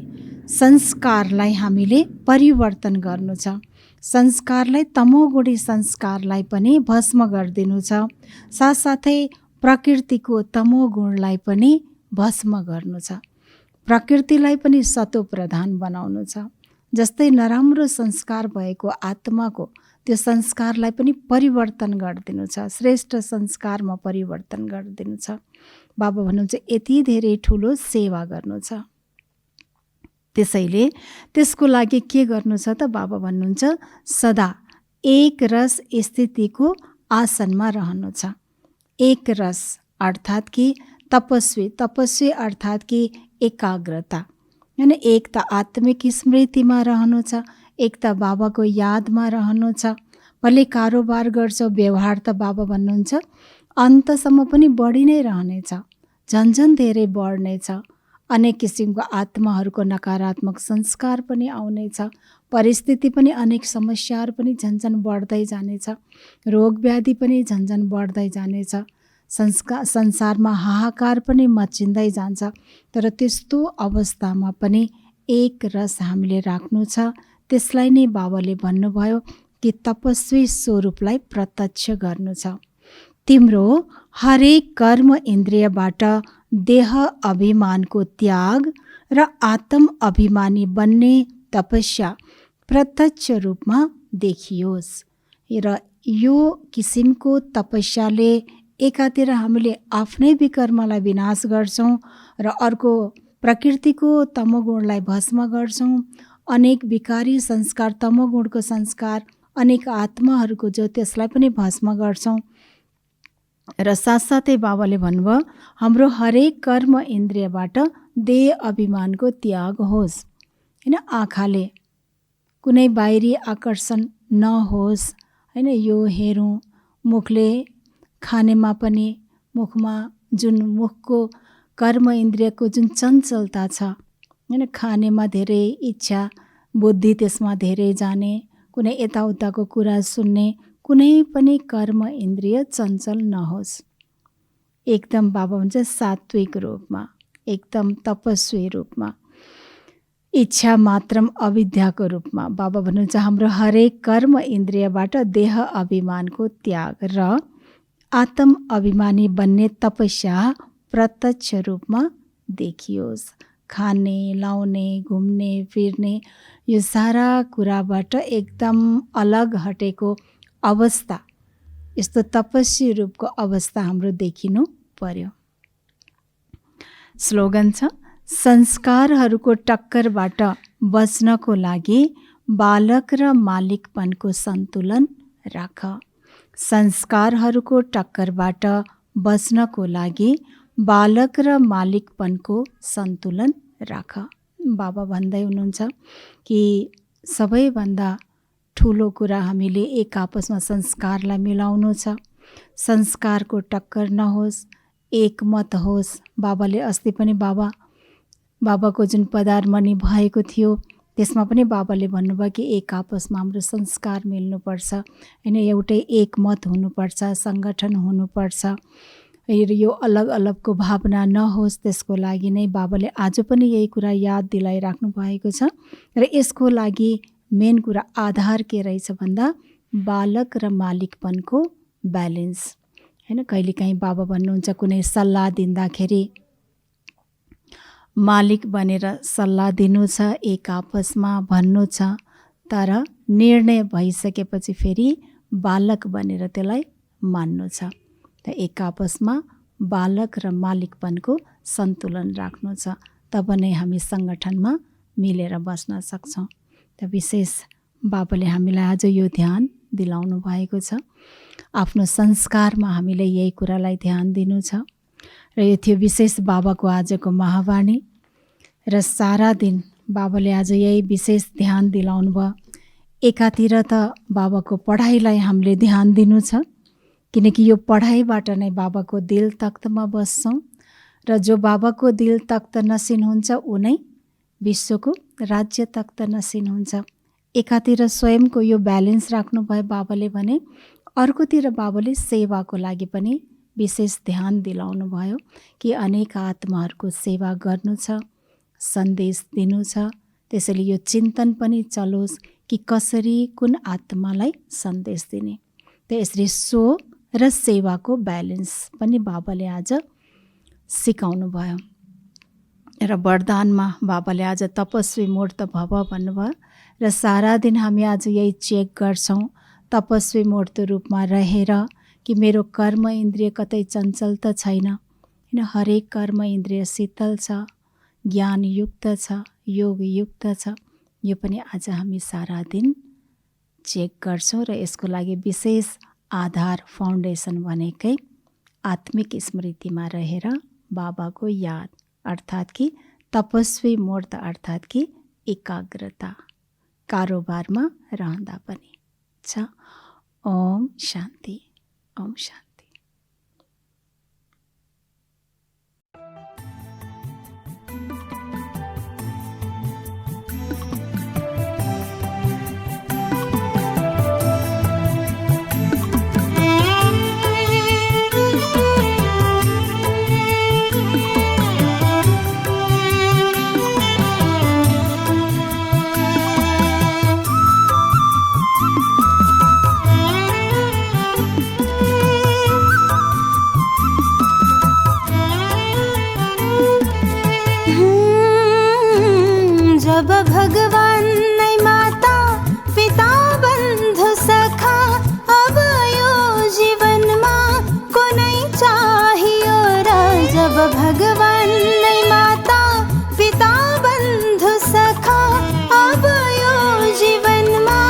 S3: संस्कारलाई हामीले परिवर्तन गर्नु छ, संस्कारलाई तमोगुणी संस्कारलाई पनि भस्म गरिदिनु छ, साथसाथै प्रकृतिको तमोगुणलाई पनि भस्म गर्नु छ, प्रकृतिलाई पनि सतो प्रधान बनाउनु छ। जस्तै नराम्रो संस्कार भएको आत्माको त्यो संस्कारलाई पनि परिवर्तन गरिदिनु छ, श्रेष्ठ संस्कारमा परिवर्तन गरिदिनु छ। बाबा भन्नुहुन्छ यति धेरै ठुलो सेवा गर्नु छ। त्यसैले त्यसको लागि के गर्नु छ त बाबा भन्नुहुन्छ सदा एक रस स्थितिको आसनमा रहनु छ। एक रस अर्थात् कि तपस्वी अर्थात् कि एकाग्रता, होइन? एक त आत्मिक स्मृतिमा रहनु छ, एक त बाबाको यादमा रहनु छ। भले कारोबार गर्छौ, व्यवहार त बाबा भन्नुहुन्छ अन्तसम्म पनि बढी नै रहनेछ, झन्झन धेरै बढ्नेछ। अनेक किसिमको आत्माहरूको नकारात्मक संस्कार पनि आउनेछ, परिस्थिति पनि अनेक समस्याहरू पनि झन्झन बढ्दै जानेछ, रोग व्याधि पनि झन्झन बढ्दै जानेछ, संसारमा हाहाकार पनि मचिँदै जान्छ। तर त्यस्तो अवस्थामा पनि एक रस हामीले राख्नु छ। त्यसलाई नै बाबाले भन्नुभयो कि तपस्वी स्वरूपलाई प्रत्यक्ष गर्नु छ। तिम्रो हरेक कर्म इन्द्रियबाट देह अभिमानको त्याग र आत्म अभिमानी बन्ने तपस्या प्रत्यक्ष रूपमा देखियोस्। र यो किसिमको तपस्याले एकातिर हामीले आफ्नै विकर्मलाई विनाश गर्छौँ र अर्को प्रकृतिको तमोगुणलाई भस्म गर्छौँ। अनेक विकारी संस्कार, तमोगुणको संस्कार अनेक आत्माहरूको जो त्यसलाई पनि भस्म गर्छौँ। र साथसाथै बाबाले भन्नुभयो हाम्रो हरेक कर्म इन्द्रियबाट देह अभिमानको त्याग होस्, होइन? आँखाले कुनै बाहिरी आकर्षण नहोस्, होइन? यो हेरौँ, मुखले खानेमा पनि मुखमा जुन मुखको कर्म इन्द्रियको जुन चञ्चलता छ, होइन? खानेमा धेरै इच्छा, बुद्धि त्यसमा धेरै जाने, कुनै यताउताको कुरा सुन्ने, कुनै पनि कर्म इन्द्रिय चञ्चल नहोस्। एकदम बाबा भन्छ सात्विक रूपमा, एकदम तपस्वी रूपमा, इच्छा मात्रम अविद्याको रूपमा। बाबा भन्नुहुन्छ हाम्रो हरेक कर्म इन्द्रियबाट देह अभिमानको त्याग र आत्म अभिमानी बन्ने तपस्या प्रत्यक्ष रूपमा देखियोस्। खाने, लाउने, घुम्ने, फिर्ने यो सारा कुराबाट एकदम अलग हटेको अवस्था, यस्तो तपस्वी रूपको अवस्था हाम्रो देखिनु पर्यो। स्लोगन छ संस्कारहरूको टक्करबाट बच्नको लागि बालक र मालिकपनको सन्तुलन राख। संस्कारहरूको टक्करबाट बच्नको लागि बालक र मालिकपनको सन्तुलन राख। बाबा भन्दै हुनुहुन्छ कि सबैभन्दा ठुलो कुरा हामीले एक आपसमा संस्कारलाई मिलाउनु छ। संस्कारको टक्कर नहोस्, एकमत होस्। बाबाले अस्ति पनि बाबाको जुन पदार्मणी भएको थियो त्यसमा पनि बाबाले भन्नुभयो कि एक आपसमा हाम्रो संस्कार मिल्नुपर्छ हैन, एउटै एकमत हुनुपर्छ, सङ्गठन हुनुपर्छ, यो अलग अलगको भावना नहोस्। त्यसको लागि नै बाबाले आज पनि यही कुरा याद दिलाइराख्नु भएको छ। र यसको लागि मेन कुरा आधार के रहेछ भन्दा बालक र मालिकपनको ब्यालेन्स हैन। कहिलेकाहीँ बाबा भन्नुहुन्छ कुनै सल्लाह दिँदाखेरि मालिक बनेर सल्लाह दिनु छ, एक आपसमा भन्नु छ, तर निर्णय भइसकेपछि फेरि बालक बनेर त्यसलाई मान्नु छ। त एक आपसमा बालक र मालिकपनको सन्तुलन राख्नु छ, तब नै हामी सङ्गठनमा मिलेर बस्न सक्छौँ। त विशेष बाबाले हामीलाई आज यो ध्यान दिलाउनु भएको छ। आफ्नो संस्कारमा हामीले यही कुरालाई ध्यान दिनु छ। र यो थियो विशेष बाबाको आजको महावाणी। र सारा दिन बाबाले आज यही विशेष ध्यान दिलाउनु भयो। एकातिर त बाबाको पढाइलाई हामीले ध्यान दिनु छ, किनकि यो पढाइबाट नै बाबाको दिल तख्तमा बस्छौँ। र जो बाबाको दिल तख्त नसिन हुन्छ ऊ नै विश्वको राज्य तख्त नसिन हुन्छ। एकातिर स्वयंको यो ब्यालेन्स राख्नुभयो बाबाले भने, अर्कोतिर बाबाले सेवाको लागि पनि विशेष ध्यान दिलाउनु भयो कि अनेक आत्माहरूको सेवा गर्नु छ, सन्देश दिनु छ। त्यसैले यो चिन्तन पनि चलोस् कि कसरी कुन आत्मालाई सन्देश दिने। त यसरी सो र सेवाको ब्यालेन्स पनि बाबाले आज सिकाउनु भयो। र वरदानमा बाबाले आज तपस्वी मूर्त भव भन्नुभयो। र सारा दिन हामी आज यही चेक गर्छौँ तपस्वी मूर्त रूपमा रहेर कि मेरो कर्म इन्द्रिय कतै चञ्चल त छैन हैन, हरेक कर्म इन्द्रिय शीतल छ, ज्ञानयुक्त छ, योगयुक्त छ। यो पनि आज हामी सारा दिन चेक गर्छौँ। र यसको लागि विशेष आधार फाउन्डेसन भनेकै आत्मिक स्मृतिमा रहेर बाबाको याद, अर्थात् कि तपस्वी मूर्त अर्थात् कि एकाग्रता कारोबारमा रहँदा पनि छ। ओम शान्ति, ओम शान्ति।
S2: जब भगवान नै माता पिता बन्धु सखा, अब यो जीवनमा कुनै चाहियो र। जब भगवान नै माता पिता बन्धु सखा, अब यो जीवनमा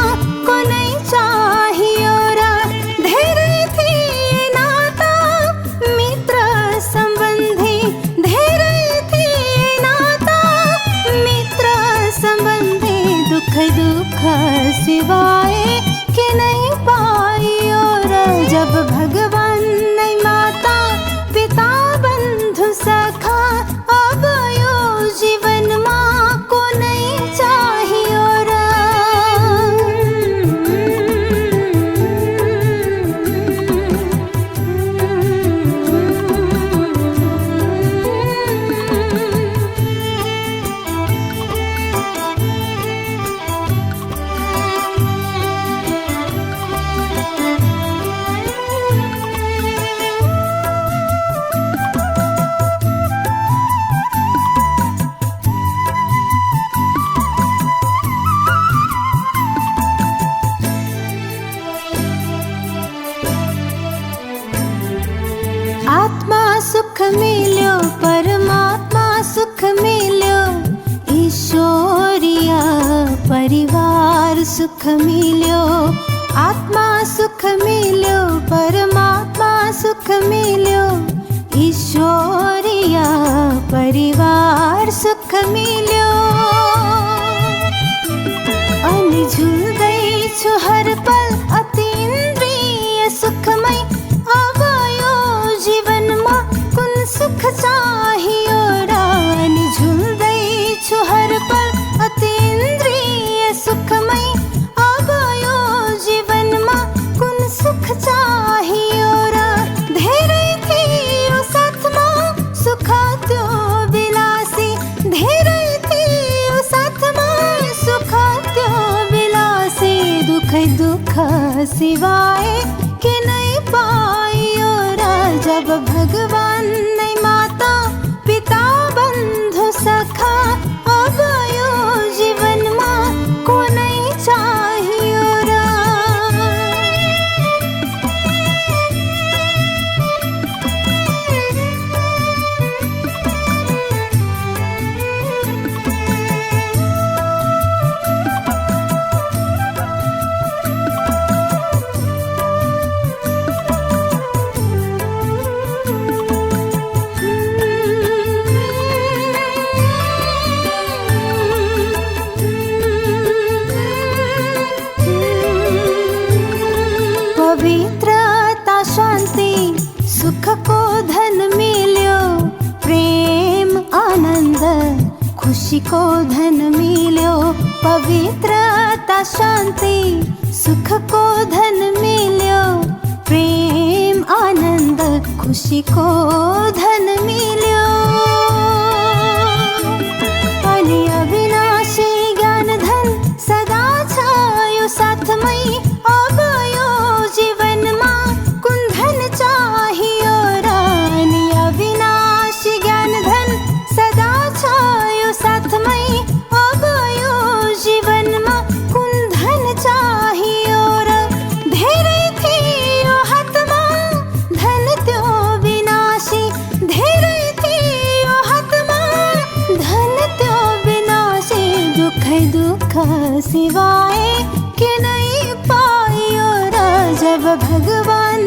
S2: कुनै चाहियो र। धेरै थिए नाता मित्र सम्बन्धी, धेरै थिए नाता मित्र सम्बन्धी, दुख सिवाय के नहीं पाइयो र। जब भगवान नै माता पिता बन्धु सखा, अब यो जीवनमा कुनै चाहियो र। आत्मा सुख मिल्यो, परमात्मा सुख मिल्यो, ईश्वरीय परिवार सुख मिल्यो। आत्मा सुख मिल्यो, परमात्मा सुख मिल्यो, ईश्वरीय परिवार सुख मिल्यो। अनि झुल्दैछु हर पल अतीन्द्रिय सुखमै, दुख सिवाय के नहीं पाइयो रा। जब भगवान नहीं माता पिता बंधु सखा, अब यो जीवन में को नहीं चाहियो रा। पवित्रता शांति सुख को धन मिल्यो, प्रेम आनंद खुशी को धन मिल्यो। पवित्रता शांति सुख को धन मिल्यो, प्रेम आनंद खुशी को धन मिल्यो। अनि अविनाशी ज्ञान धन सदा छायो साथ मई, अब यो जीवन मां कुन धन चाहियो रा। अनि अविनाशी ज्ञान धन सदा छायो साथ मई, अब यो जीवन मां कुन धन चाहियो रा। धेरै थियो हातमा धन त्यो विनाशी, धेरै थियो हातमा धन त्यो विनाशी। दुख सिवाय के नहीं पाइयो रा। जब भगवान